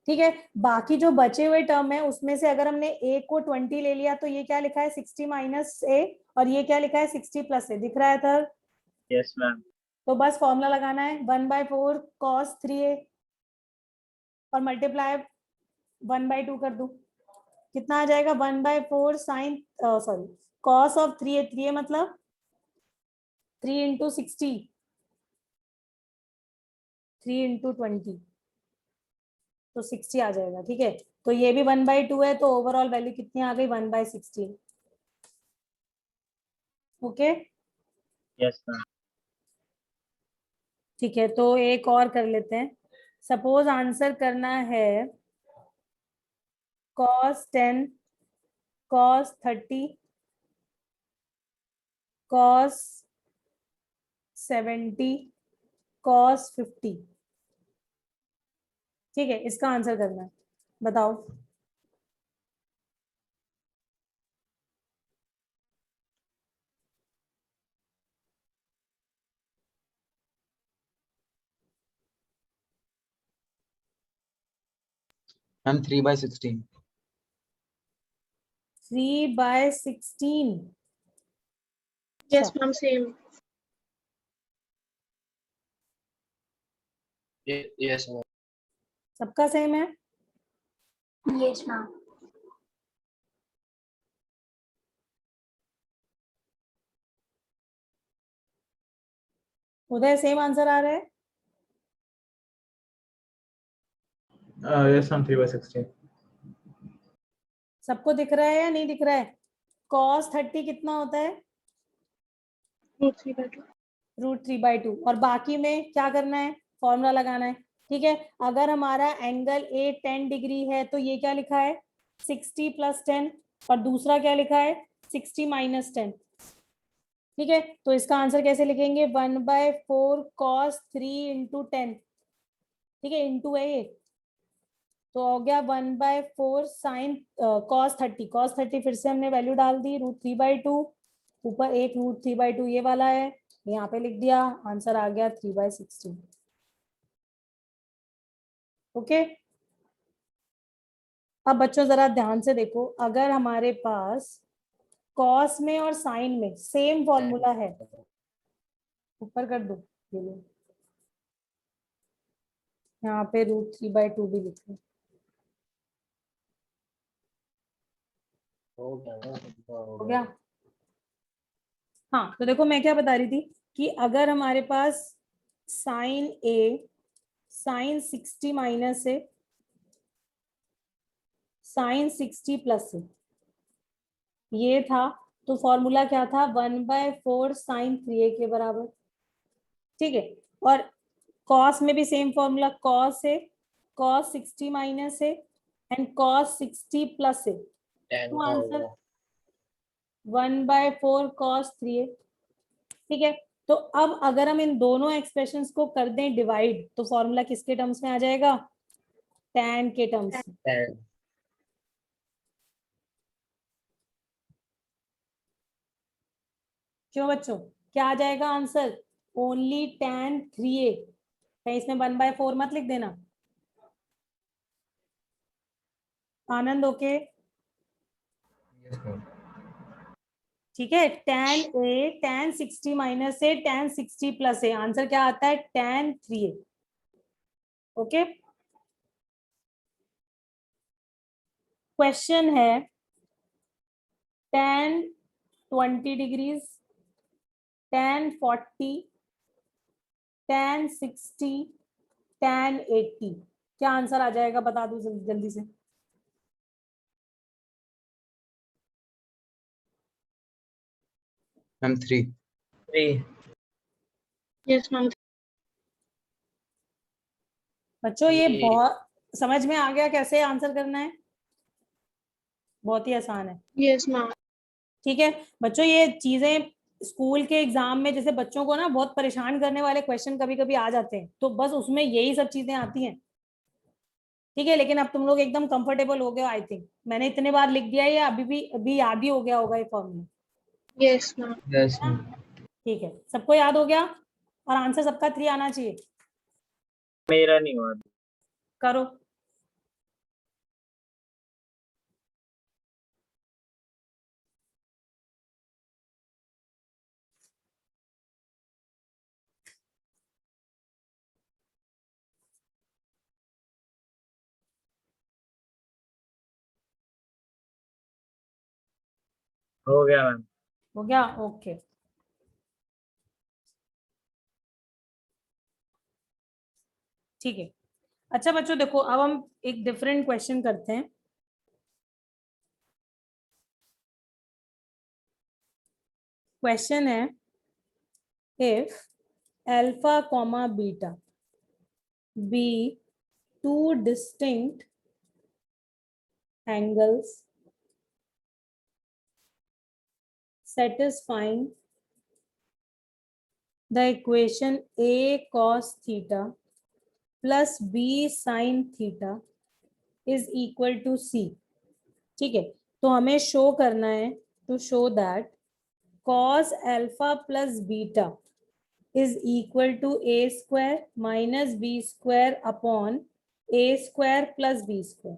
ठीक है। बाकी जो बचे हुए टर्म है उसमें से अगर हमने a को 20 ले लिया तो ये क्या लिखा है 60 माइनस a, और ये क्या लिखा है 60 प्लस a, दिख रहा है सर? Yes ma'am. तो बस फॉर्मूला लगाना है 1/4 cos 3a और मल्टीप्लाई 1/2 कर दूं, कितना आ जाएगा 1/4 sign sorry cos of 3a, 3a मतलब 3 इंटू 60, 3 इंटू 20, तो 60 आ जाएगा, ठीक है। तो ये भी 1/2 है, तो ओवरऑल वैल्यू कितनी आ गई 1/16, ओके। Yes ma'am. ठीक है तो एक और कर लेते हैं। सपोज आंसर करना है cos 10 cos 30 cos 70 cos 50, ठीक है। इसका आंसर करना है, बताओ। I'm 3/16. 3/16? Yes, ma'am. Same. Yes ma'am. सबका सेम है? Yes, ma'am. उदय सेम आंसर आ रहा है? Yes, ma'am. 3/16. सबको दिख रहा है या नहीं दिख रहा है? cos 30 कितना होता है? √3/2. √3/2। और बाकी में क्या करना है? फॉर्मूला लगाना है। ठीक है, अगर हमारा एंगल ए 10 डिग्री है तो ये क्या लिखा है? 60 + 10। और दूसरा क्या लिखा है? 60 - 10। ठीक है, तो इसका आंसर कैसे लिखेंगे? 1/4 cos 3 × 10। ठीक है, इंटू है ये, तो हो गया 1/4 sin cos 30। cos 30 फिर से हमने वैल्यू डाल दी √3/2। ऊपर एक √3/2 ये वाला है, यहाँ पे लिख दिया, आंसर आ गया 3/16। ओके, अब बच्चों जरा ध्यान से देखो, अगर हमारे पास cos में और sin में सेम फॉर्मूला है, ऊपर कर दो ये लो, यहाँ पे √3/2 भी लिखो। हो गया ना, हो गया? हाँ, तो देखो मैं क्या बता रही थी कि अगर हमारे पास sin A sin 60 माइनस है, sin 60 प्लस है, ये था, तो फॉर्मूला क्या था? 1/4 sin 3A के बराबर। ठीक है, और cos में भी सेम फॉर्मूला, cos है, cos 60 माइनस है एंड cos 60 प्लस है, 10 तो का आंसर होगा। 1/4 cos 3A। ठीक है, तो अब अगर हम इन दोनों एक्सप्रेशंस को कर दें डिवाइड, तो फॉर्मूला किसके टर्म्स में आ जाएगा? tan के टर्म्स में। 10। क्यों बच्चों, क्या आ जाएगा आंसर? Only tan 3A। कहीं इसमें 1/4 मत लिख देना। आनंद ओके? Yes ma'am. ठीक है, tan A tan 60 माइनस है, tan 60 प्लस है, आंसर क्या आता है? tan 3A। ओके, क्वेश्चन है tan 20 degrees, tan 40, tan 60, tan 80, क्या आंसर आ जाएगा? बता दो जल्दी जल्दी से। Ma'am, 3. 3। Yes, ma'am. बच्चों ये ये बहुत समझ में आ गया कैसे आंसर करना है? बहुत ही आसान है। Yes, ma'am. ठीक है बच्चों, ये चीजें स्कूल के एग्जाम में जैसे बच्चों को ना बहुत परेशान करने वाले क्वेश्चन कभी कभी आ जाते हैं, तो बस उसमें यही सब चीजें आती हैं। ठीक है, लेकिन अब तुम लोग एकदम कंफर्टेबल हो गए, आई थिंक मैंने इतने बार लिख दिया है, ये अभी याद ही हो गया होगा ये formula. Yes, ma'am. Yes, ma'am. ठीक है, सबको याद हो गया, और आंसर सबका 3 आना चाहिए। मेरा नहीं हुआ। करो। हो गया मैम। हो गया? ओके, ठीक है। अच्छा बच्चों देखो, अब हम एक डिफरेंट क्वेश्चन करते हैं। क्वेश्चन है, if alpha comma beta be two distinct angles satisfying the equation a cos theta plus b sin theta is equal to c। ठीक है, तो हमें शो करना है, to show that cos alpha plus beta is equal to a square minus b square upon a square plus b square।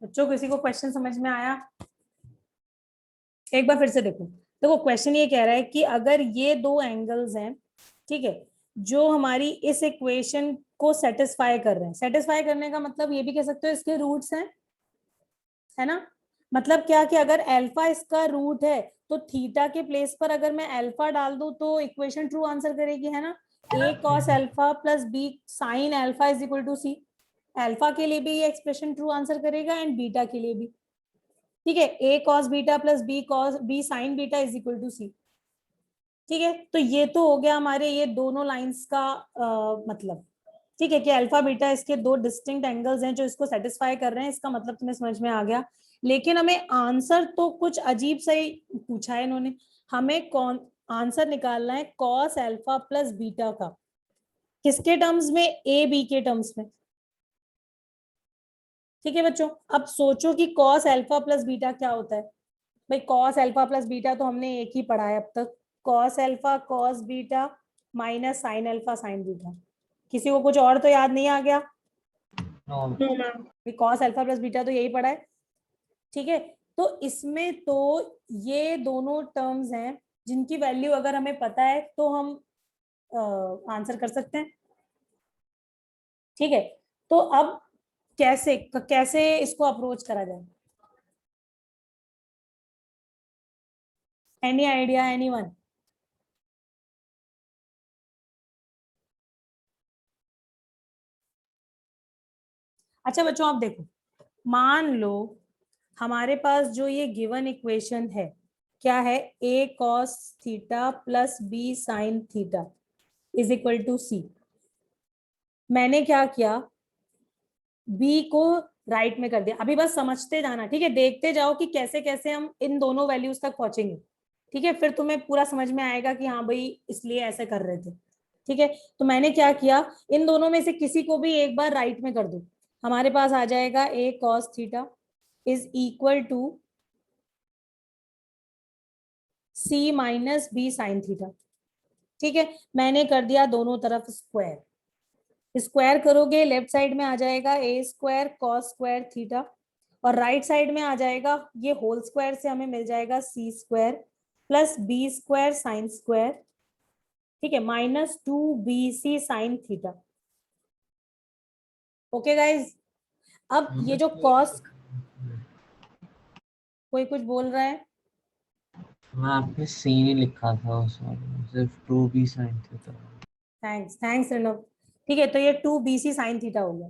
बच्चों किसी को question समझ में आया? एक बार फिर से देखो, देखो क्वेश्चन ये कह रहा है कि अगर ये दो एंगल्स हैं, ठीक है, जो हमारी इस इक्वेशन को सेटिस्फाई कर रहे हैं, सेटिस्फाई करने का मतलब ये भी कह सकते हो इसके रूट्स हैं, है ना। मतलब क्या कि अगर अल्फा इसका रूट है तो थीटा के प्लेस पर अगर मैं अल्फा डाल दूं तो इक्वेशन ट्रू आंसर करेगी, है ना। a cos alpha plus b sin alpha is equal to c। Alpha के लिए भी ये एक्सप्रेशन ट्रू आंसर करेगा एंड बीटा के लिए भी, ठीक है। a cos beta plus b sin beta is equal to c, ठीक है। तो ये तो हो गया हमारे ये दोनों लाइंस का मतलब, ठीक है, कि अल्फा बीटा इसके दो डिस्टिंक्ट एंगल्स हैं जो इसको सेटिस्फाई कर रहे हैं, इसका मतलब तुम्हें समझ में आ गया। लेकिन हमें आंसर तो कुछ अजीब सा ही पूछा है इन्होंने। हमें कौन आंसर निकालना है कॉस अल्फा प्लस बीटा का, किसके टर्म्स में, ए बी के टर्म्स में, ठीक है बच्चों। अब सोचो कि कॉस अल्फा प्लस बीटा क्या होता है। भाई कॉस अल्फा प्लस बीटा तो हमने एक ही पढ़ा है अब तक, cos alpha cos beta minus sine alpha sign beta. किसी को कुछ और तो याद नहीं आ गया? No, ma'am. Cos alpha plus beta तो यही पढ़ा है, ठीक है। तो इसमें तो ये दोनों टर्म्स हैं जिनकी वैल्यू अगर हमें पता है तो हम आंसर कर सकते हैं, ठीक है। तो अब कैसे कैसे इसको अप्रोच करा जाए, एनी आइडिया, एनीवन? अच्छा बच्चों आप देखो, मान लो हमारे पास जो ये गिवन इक्वेशन है क्या है, a cos theta plus b sin theta is equal to c। मैंने क्या किया, b को राइट में कर दिया। अभी बस समझते जाना, ठीक है, देखते जाओ कि कैसे कैसे हम इन दोनों वैल्यूज तक पहुंचेंगे, ठीक है। फिर तुम्हें पूरा समझ में आएगा कि हाँ भाई इसलिए ऐसे कर रहे थे, ठीक है। तो मैंने क्या किया, इन दोनों में से किसी को भी एक बार राइट में कर दो। हमारे पास आ जाएगा a cos theta is equal to c minus b sine theta, ठीक है। मैंने कर दिया दोनों तरफ स्क्वायर, स्क्वायर करोगे लेफ्ट साइड में आ जाएगा a square cos square theta और राइट साइड में आ जाएगा ये होल स्क्वायर से हमें मिल जाएगा c square plus b square sine square, ठीक है, minus 2bc sine theta. Okay guys, अब ये जो कॉस, कोई कुछ बोल रहा है? मैं आपने सीन ही लिखा था उसमें, सिर्फ 2b sin थीटा। थैंक्स रणव, ठीक है। तो ये 2bc साइन थीटा हो गया,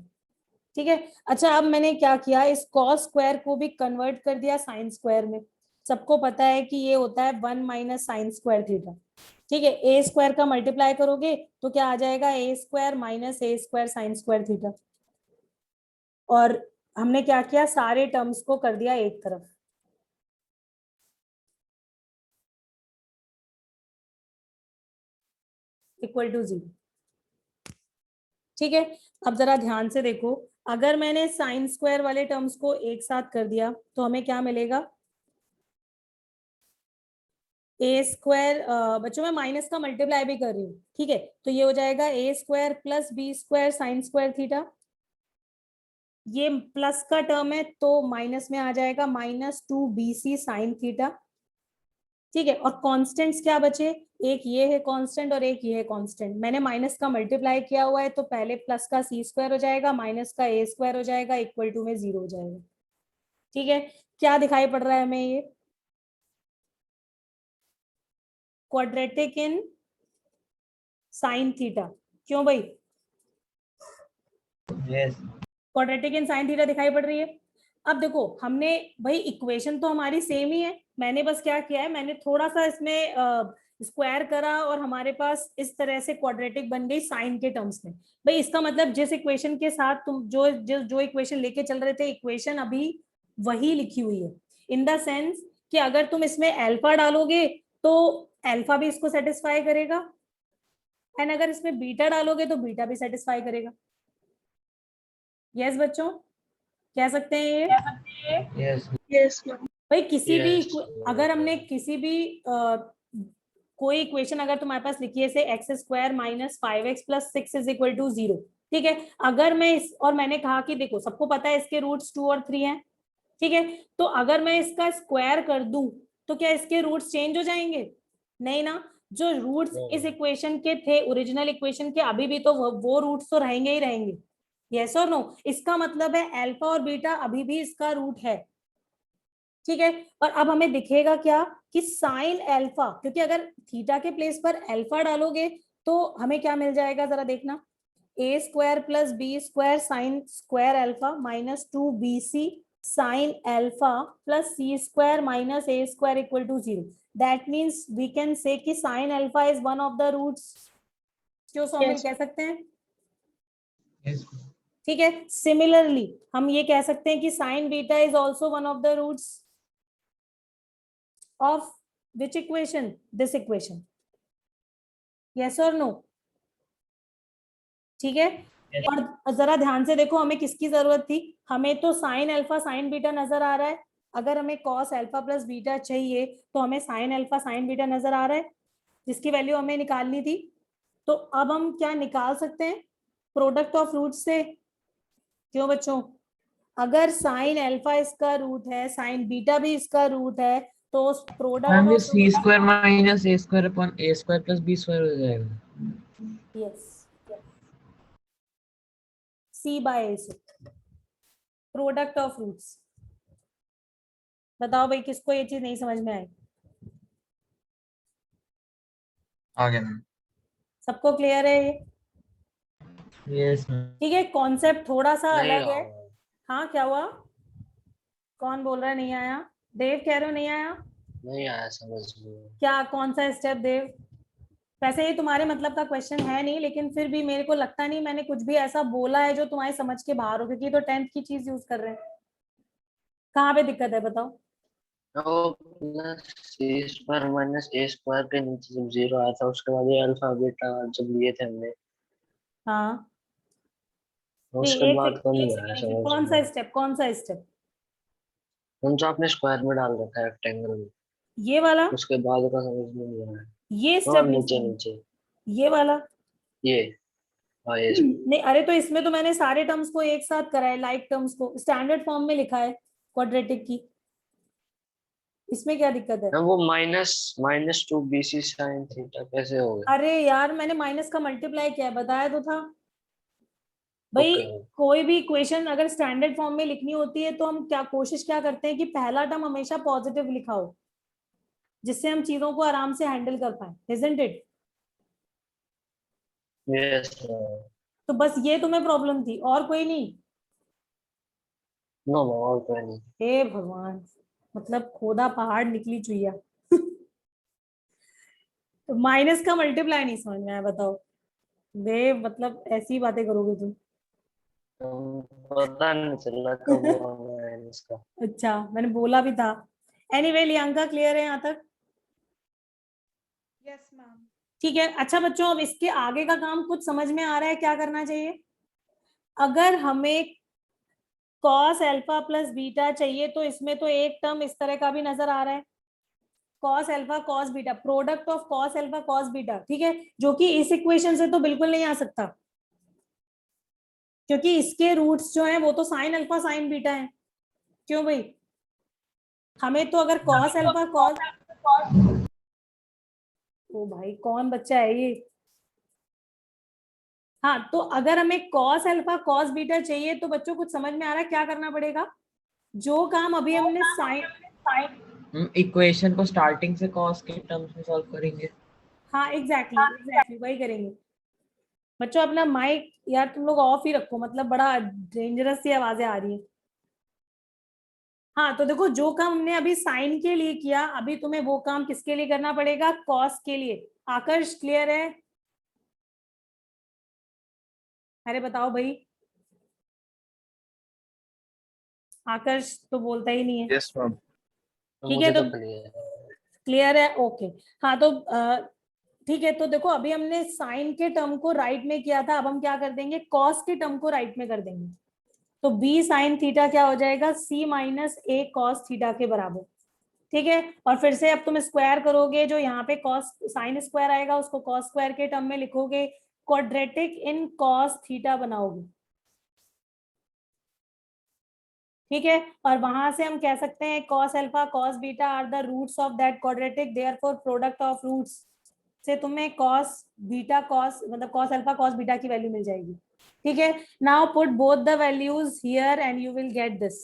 ठीक है। अच्छा अब मैंने क्या किया, इस कॉस स्क्वायर को भी कन्वर्ट कर दिया साइन स्क्वायर में। सबको पता है कि ये होता है 1 माइनस साइन स्क्वायर थीटा, ठीक है। ए स्क्वायर का मल्टीप्लाई करोगे तो क्या आ जाएगा, A square minus A square sine square theta. और हमने क्या किया, सारे टर्म्स को कर दिया एक तरफ, इक्वल टू 0, ठीक है। अब जरा ध्यान से देखो, अगर मैंने साइन स्क्वायर वाले टर्म्स को एक साथ कर दिया तो हमें क्या मिलेगा, ए स्क्वायर, बच्चों मैं माइनस का मल्टीप्लाई भी कर रही हूँ, ठीक है। तो ये हो जाएगा A square plus B square sine square theta, ये प्लस का टर्म है तो माइनस में आ जाएगा माइनस 2bc साइन थीटा, ठीक है। और कांस्टेंट्स क्या बचे, एक ये है कांस्टेंट और एक ये है कांस्टेंट। मैंने माइनस का मल्टीप्लाई किया हुआ है तो पहले प्लस का c स्क्वायर हो जाएगा, माइनस का a स्क्वायर हो जाएगा, इक्वल टू में 0 हो जाएगा, ठीक है। क्या दिखाई पड़ रहा है हमें, ये क्वाड्रेटिक इन साइन थीटा, क्यों भाई, yes quadratic in sine theta दिखाई पड़ रही है। अब देखो हमने भाई इक्वेशन तो हमारी सेम ही है, मैंने बस क्या किया है, मैंने थोड़ा सा इसमें स्क्वायर करा और हमारे पास इस तरह से क्वाड्रेटिक बन गई साइन के टर्म्स में। भाई इसका मतलब जिस इक्वेशन के साथ तुम जो इक्वेशन लेके चल रहे थे, इक्वेशन अभी वही लिखी हुई है, इन द सेंस कि अगर तुम इसमें अल्फा डालोगे तो अल्फा भी इसको सेटिस्फाई करेगा एंड अगर इसमें बीटा डालोगे तो बीटा भी सेटिस्फाई करेगा। यस बच्चों, कह सकते हैं ये? Yes Yes, ma'am. भाई किसी Yes. भी अगर हमने किसी भी कोई इक्वेशन अगर तुम्हारे पास लिखी है से X square minus 5x plus 6 is equal to 0, ठीक है। अगर मैं इस, और मैंने कहा कि देखो सबको पता है इसके रूट्स 2 और 3 हैं, ठीक है। तो अगर मैं इसका स्क्वायर कर दूं तो क्या इसके रूट्स चेंज हो जाएंगे? नहीं ना, जो रूट्स इस इक्वेशन के थे, ओरिजिनल इक्वेशन के, अभी भी तो वो रूट्स तो रहेंगे ही रहेंगे। यस और नो? इसका मतलब है अल्फा और बीटा अभी भी इसका रूट है, ठीक है। और अब हमें दिखेगा क्या कि साइन अल्फा, क्योंकि अगर थीटा के प्लेस पर अल्फा डालोगे तो हमें क्या मिल जाएगा, जरा देखना, A square plus B square sine square alpha minus 2bc sine alpha plus C square minus A square equal to 0। That means we can say कि sine alpha is one of the roots. क्यों Saumil, Yes. कह सकते हैं? Yes. ठीक है। Similarly हम ये कह सकते हैं कि sine beta is also one of the roots of which equation? This equation. Yes or no? ठीक है। Yes. और जरा ध्यान से देखो, हमें किसकी जरूरत थी? हमें तो साइन अल्फा साइन बीटा नजर आ रहा है। अगर हमें कॉस अल्फा प्लस बीटा चाहिए तो हमें साइन अल्फा साइन बीटा नजर आ रहा है, जिसकी वैल्यू हमें निकालनी थी। तो अब हम क्या निकाल सकते हैं? प्रोडक्ट ऑफ रूट से। क्यों बच्चों? अगर साइन अल्फा इसका रूट है, साइन बीटा भी इसका रूट है, तो उस प्रोडक्ट मैम ये of C square minus A square upon A square plus B square हो जाएगा। यस सी बाय ए से प्रोडक्ट ऑफ रूट्स। बताओ भाई, किसको ये चीज नहीं समझ में आई? आ गया मैम। सबको क्लियर है ये? Yes ma'am. ठीक है, कॉन्सेप्ट थोड़ा सा नहीं अलग है। आया। हाँ, क्या हुआ? कौन बोल रहा है नहीं आया? देव कह रहे हो नहीं आया? नहीं आया समझ में। क्या, कौन सा स्टेप देव? वैसे ये तुम्हारे मतलब का क्वेश्चन है नहीं, लेकिन फिर भी मेरे को लगता नहीं मैंने कुछ भी ऐसा बोला है जो तुम्हारी समझ के बाहर हो, क्योंकि ये तो 10th की चीज यूज कर रहे हैं। कहाँ पे दिक्कत है बताओ? तो plus C square minus A square के नीचे जब 0 आया था, उसके बाद ये अल्फा बीटा जब लिए थे हमने, हाँ, तो नहीं, उसके एक बाद को एक नहीं आया सेकंड, समझ कौन सा में। स्टेप? कौन सा स्टेप? हम जो आपने स्क्वायर में डाल रखा है रेक्टेंगल में, ये वाला? उसके बाद का समझ में नहीं आया। ये हाँ स्टेप नहीं नीचे समझ? नीचे ये वाला? ये, हाँ ये नहीं, अरे तो इसमें तो मैंने सारे टर्म्स को एक साथ करा है, लाइक टर्म्स को स्टैंडर्ड फॉर्म में लिखा है क्वाड्रेटिक की। इसमें क्या दिक्कत है? ना, वो माइनस 2bc साइन थीटा कैसे हो गया? अरे यार, मैंने माइनस का मल्टीप्लाई किया है, बताया तो था भाई। ओके। कोई भी इक्वेशन अगर स्टैंडर्ड फॉर्म में लिखनी होती है तो हम क्या कोशिश क्या करते हैं कि पहला टर्म हमेशा पॉजिटिव लिखा हो, जिससे हम चीजों को आराम से हैंडल कर पाए, इजंट इट? यस। तो बस ये तुम्हें प्रॉब्लम थी और कोई नहीं? नो और कोई नहीं। हे भगवान, मतलब खोदा पहाड़ निकली चुईया। तो माइनस का मल्टीप्लाई नहीं समझ में आया, बताओ? वे मतलब ऐसी बातें करोगे तुम? पता नहीं चला कब हुआ है इसका। अच्छा, मैंने बोला भी था। एनीवे, लियांका क्लियर है यहाँ तक? Yes, ma'am. ठीक है। अच्छा बच्चों, अब इसके आगे का काम कुछ समझ में आ रहा है? क्या करना चाहिए? अगर हमें कॉस अल्फा प्लस बीटा चाहिए तो इसमें तो एक टर्म इस तरह का भी नजर आ रहा है, cos alpha cos beta, product of cos alpha cos beta, ठीक है, जो कि इस इक्वेशन से तो बिल्कुल नहीं आ सकता, क्योंकि इसके रूट्स जो हैं वो तो साइन अल्फा साइन बीटा है। क्यों भाई? हमें तो अगर कॉस अल्फा कॉस, ओ भाई कौन बच्चा है ये? हाँ, तो अगर हमें कॉस अल्फा कॉस बीटा चाहिए तो बच्चों कुछ समझ में आ रहा है क्या करना पड़ेगा? जो काम अभी हमने साइन, इक्वेशन को स्टार्टिंग से cos के टर्म्स में सॉल्व करेंगे। हाँ एग्जैक्टली वही करेंगे। बच्चों अपना माइक यार तुम लोग ऑफ ही रखो, मतलब बड़ा डेंजरस सी आवाजें आ रही है। हाँ, तो देखो, जो काम हमने अभी साइन के लिए किया, अभी तुम्हें वो काम किसके लिए करना पड़ेगा? कॉस के लिए। आकर्ष क्लियर है? अरे बताओ भाई, आकर्ष तो बोलता ही नहीं है। Yes ma'am. ठीक है, मुझे तो तो क्लियर है। क्लियर है, ओके। हाँ तो ठीक है, तो देखो अभी हमने साइन के टर्म को राइट में किया था, अब हम क्या कर देंगे? कॉस के टर्म को राइट में कर देंगे। तो बी साइन थीटा क्या हो जाएगा? सी माइनस ए कॉस थीटा के बराबर, ठीक है। और फिर से अब तुम स्क्वायर करोगे, जो यहाँ पे कॉस साइन स्क्वायर आएगा उसको कॉस स्क्वायर के टर्म में लिखोगे, क्वाड्रेटिक इन कॉस थीटा बनाओगे, ठीक है, और वहां से हम कह सकते हैं cos alpha cos beta are the roots of that quadratic, therefore product of roots से तुम्हें cos बीटा cos मतलब cos अल्फा cos बीटा की वैल्यू मिल जाएगी। ठीक है, now put both the values here and you will get this.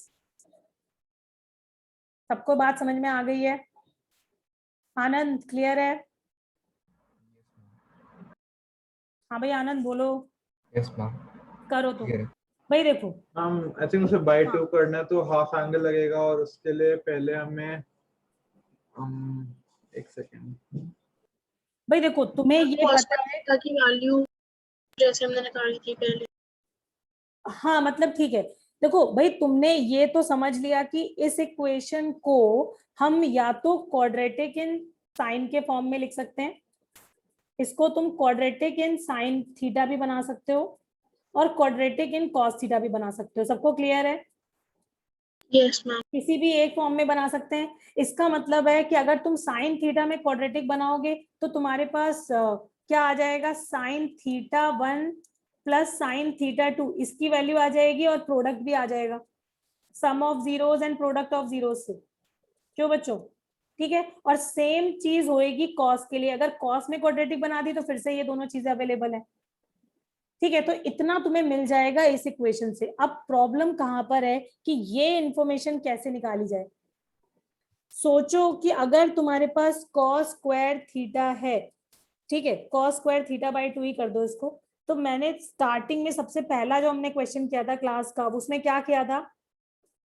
सबको बात समझ में आ गई है? आनंद क्लियर है? हाँ भाई आनंद बोलो, यस मैम, करो तो क्लियर है। भाई। देखो हम आई थिंक उसे बाय हाँ। 2 करना है तो हाफ एंगल लगेगा, और उसके लिए पहले हमें एक सेकेंड। भाई देखो तुम्हें ये पता है, थीटा की वैल्यू जैसे हमने निकाली थी पहले। हाँ मतलब ठीक है। देखो भाई तुमने ये तो समझ लिया कि इस इक्वेशन को हम या तो क्वाड्रेटिक इन साइन के फॉर्म में लिख सकते हैं, इसको तुम क्वाड्रेटिक इन साइन थीटा भी बना सकते हो और क्वाड्रेटिक इन कॉस थीटा भी बना सकते हो। सबको क्लियर है? Yes ma'am. किसी भी एक फॉर्म में बना सकते हैं। इसका मतलब है कि अगर तुम साइन थीटा में क्वाड्रेटिक बनाओगे तो तुम्हारे पास क्या आ जाएगा, sine theta 1 plus sine theta 2, इसकी वैल्यू आ जाएगी और प्रोडक्ट भी आ जाएगा, sum of zeros and product of zeros से। क्यों बच्चों? ठीक है, और सेम चीज होएगी कॉस के लिए। अगर कॉस में क्वाड्रेटिक बना दी तो फिर से ये दोनों चीजें अवेलेबल है। ठीक है, तो इतना तुम्हें मिल जाएगा इस इक्वेशन से। अब प्रॉब्लम कहां पर है कि ये इंफॉर्मेशन कैसे निकाली जाए। सोचो कि अगर तुम्हारे पास कॉस स्क्वायर थीटा है, ठीक है, कॉस स्क्वायर थीटा बाई 2 ही कर दो इसको। तो मैंने स्टार्टिंग में सबसे पहला जो हमने क्वेश्चन किया था क्लास का, उसमें क्या किया था,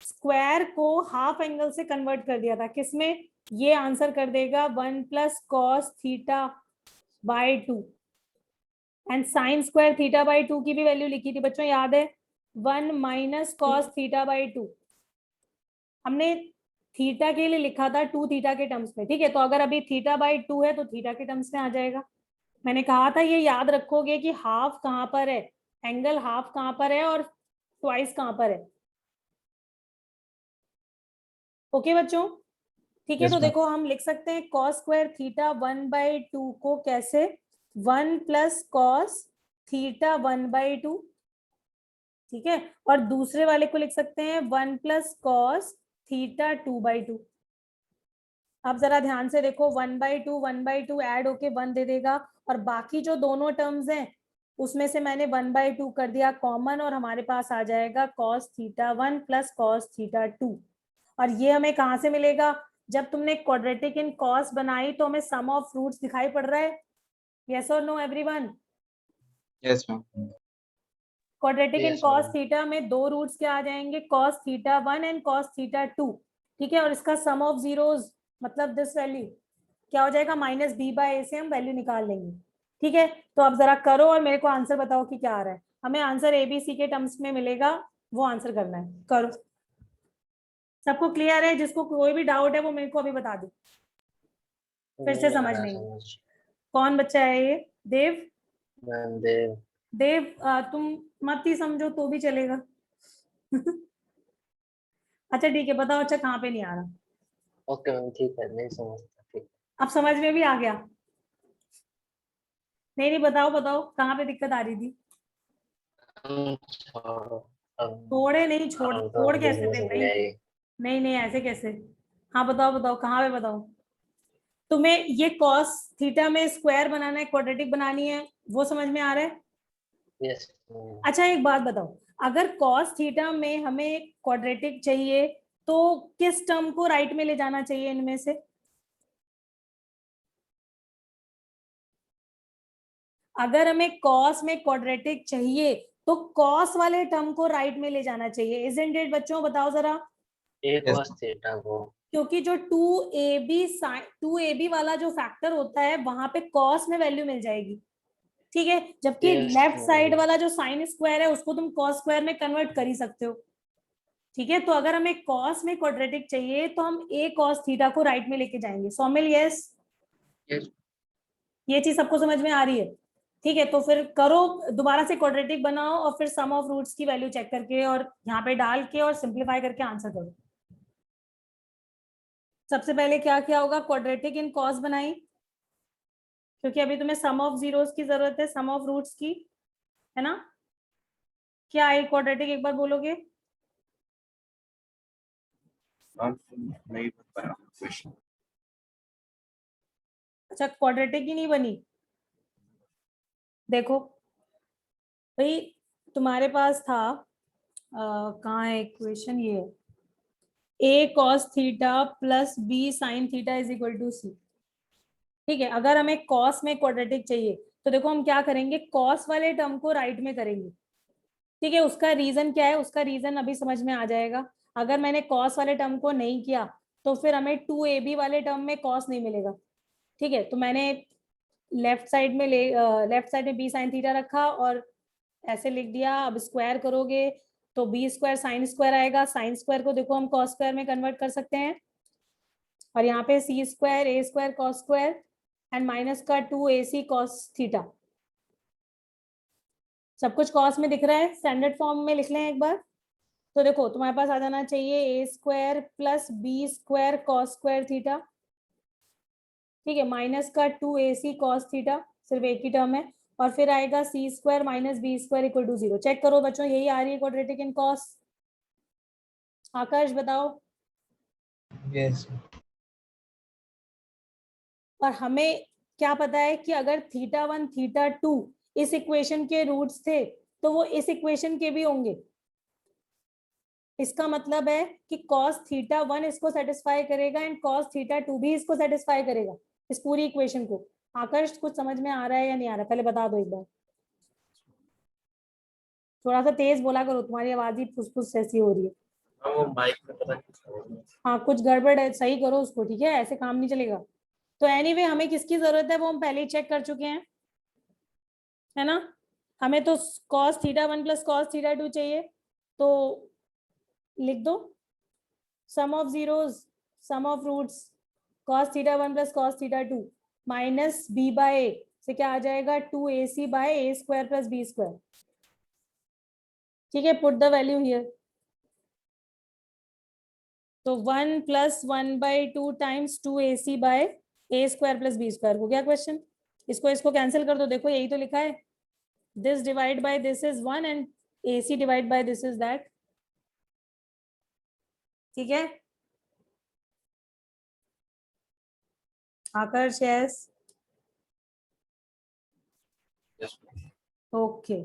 स्क्वायर को हाफ एंगल से कन्वर्ट कर दिया था। किसमें? ये आंसर कर देगा 1 plus cos theta by 2, and sign square theta by 2 की भी वैल्यू लिखी थी बच्चों, याद है, 1 माइनस कॉस थीटा बाई 2। हमने थीटा के लिए लिखा था 2 थीटा के टर्म्स में। ठीक है, तो अगर अभी थीटा बाई 2 है तो थीटा के टर्म्स में आ जाएगा। मैंने कहा था ये याद रखोगे कि हाफ कहां पर है, एंगल हाफ कहां पर है और ट्वाइस कहां पर है। ओके बच्चों? ठीक है, Yes, तो ma'am. देखो हम लिख सकते हैं कॉस स्क्वायर थीटा 1/2 को कैसे, 1 प्लस कॉस थीटा 1/2। ठीक है, और दूसरे वाले को लिख सकते हैं 1 प्लस कॉस थीटा 2/2। अब जरा ध्यान से देखो, 1/2 ऐड होके 1 दे देगा, और बाकी जो दोनों टर्म्स हैं उसमें से मैंने 1/2 कर दिया कॉमन, और हमारे पास आ जाएगा cos theta 1 plus cos theta 2। और ये हमें कहाँ से मिलेगा? जब तुमने क्वाड्रेटिक इन कॉस बनाई तो हमें सम ऑफ रूट्स दिखाई पड़ रहा है। यस और no everyone? Yes ma'am. Quadratic in Yes, cos ma'am. Theta में दो रूट्स क्या आ जाएंगे, cos theta 1 and cos theta 2। ठीक है, और इसका सम ऑफ जीरोस मतलब दिस वैल्यू क्या हो जाएगा, माइनस बी बाय ए से हम वैल्यू निकाल लेंगे। ठीक है, तो अब जरा करो और मेरे को आंसर बताओ कि क्या आ रहा है। हमें आंसर एबीसी के टर्म्स में मिलेगा, वो आंसर करना है। करो। सबको क्लियर है? जिसको कोई भी डाउट है वो मेरे को अभी बता दो, फिर से नहीं आ समझ रहा नहीं। समझ। कौन बच्चा है ये? देव? मैम देव। देव तुम मत ही समझो तो भी चलेगा। अच्छा ठीक है, बताओ। अच्छा कहाँ पे नहीं आ रहा? ओके मैम ठीक है, नहीं समझता, ठीक। अब समझ में भी आ गया? नहीं नहीं, बताओ बताओ कहाँ पे दिक्कत आ रही थी। छोड़ो, अब थोड़े नहीं, छोड़ अब तो छोड़ मुझे कैसे नहीं दे समझ भाई? आई। नहीं नहीं, ऐसे कैसे? हाँ बताओ बताओ कहाँ पे बताओ। तुम्हें ये कॉस थीटा में स्क्वायर बनाना है, क्वाड्रेटिक बनानी है, वो समझ में आ रहा है? यस। अच्छा एक बात बताओ, अगर कॉस थीटा में हमें क्वाड्रेटिक चाहिए तो किस टर्म को राइट में ले जाना चाहिए इनमें से? अगर हमें कॉस में क्वाड्रेटिक चाहिए तो कॉस वाले टर्म को राइट में ले जाना चाहिए, इजंट इट बच्चों? बताओ जरा। एक Yes. कॉस थीटा को। क्योंकि जो 2ab वाला जो फैक्टर होता है वहां पे कॉस में वैल्यू मिल जाएगी। ठीक है, जबकि यस लेफ्ट साइड मैम। वाला जो साइन स्क्वायर है उसको तुम कॉस स्क्वायर में कन्वर्ट कर ही सकते हो। ठीक है, तो अगर हमें कॉस में क्वाड्रेटिक चाहिए तो हम ए कॉस थीटा को राइट में लेके जाएंगे। सौमिल यस? Yes. ये चीज सबको समझ में आ रही है? ठीक है, तो फिर करो, दोबारा से क्वाड्रेटिक बनाओ और फिर सम ऑफ रूट्स की वैल्यू चेक करके और यहाँ पे डाल के और सिंप्लीफाई करके आंसर करो। सबसे पहले क्या किया होगा, क्वाड्रेटिक इन कॉस बनाई, क्योंकि अभी तुम्हें सम ऑफ जीरोस की जरूरत है, सम ऑफ रूट्स की, है ना? क्या है क्वाड्रेटिक, एक बार बोलोगे? नहीं बन पाया क्वेश्चन। अच्छा क्वाड्रेटिक ही नहीं बनी। देखो भाई तुम्हारे पास था कहाँ है इक्वेशन, ये है a cos theta plus b sin theta is equal to c। ठीक है, अगर हमें cos में क्वाड्रेटिक चाहिए तो देखो हम क्या करेंगे, cos वाले टर्म को राइट में करेंगे। ठीक है, उसका रीजन क्या है, उसका रीजन अभी समझ में आ जाएगा। अगर मैंने cos वाले टर्म को नहीं किया तो फिर हमें 2ab वाले टर्म में cos नहीं मिलेगा। ठीक है, तो मैंने लेफ्ट साइड में b sin थीटा रखा और ऐसे लिख दिया। अब स्क्वायर करोगे तो बी स्क्वायर साइन स्क्वायर आएगा, साइन स्क्वायर को देखो हम कॉस स्क्वायर में कन्वर्ट कर सकते हैं, और यहाँ पे C square A square cos square and minus का 2ac कॉस थीटा। सब कुछ कॉस में दिख रहा है, स्टैंडर्ड फॉर्म में लिख लें एक बार। तो देखो तुम्हारे पास आ जाना चाहिए A square plus B square cos square theta. ठीक है, माइनस का 2ac कॉस थीटा, सिर्फ एक ही टर्म है, और फिर आएगा C square minus B square equal to 0। Check करो बच्चों, यही आ रही है क्वाड्रेटिक इन कॉस। आकाश बताओ। यस और हमें क्या पता है कि अगर थीटा 1 थीटा 2 इस इक्वेशन के रूट्स थे तो वो इस इक्वेशन के भी होंगे। इसका मतलब है कि cos थीटा 1 इसको सेटिस्फाई करेगा एंड cos थीटा 2 भी इसको सेटिस्फाई करेगा, इस पूरी इक्वेशन को। आकाश कुछ समझ में आ रहा है या नहीं आ रहा, पहले बता दो एक बार। थोड़ा सा तेज बोला करो, तुम्हारी आवाज ही फुसफुस ऐसी हो रही है। वो माइक में पता नहीं। हाँ कुछ गड़बड़ है, सही करो उसको, ठीक है, ऐसे काम नहीं चलेगा। तो एनीवे हमें किसकी जरूरत है वो हम पहले ही चेक कर चुके हैं, है ना। हमें तो cos theta 1 plus cos theta 2 चाहिए, तो लिख दो sum of zeros, sum of roots, cos theta 1 plus cos theta 2 minus b by a से क्या आ जाएगा 2ac by a square plus b square. ठीक है, पुट द वैल्यू हियर। तो 1 plus 1 by 2 times 2ac by a square plus b square. हो गया question. इसको कैंसिल कर दो, देखो यही तो लिखा है, this divide by this is 1 and ac divide by this is that. ठीक है आकर्ष, यस, ओके।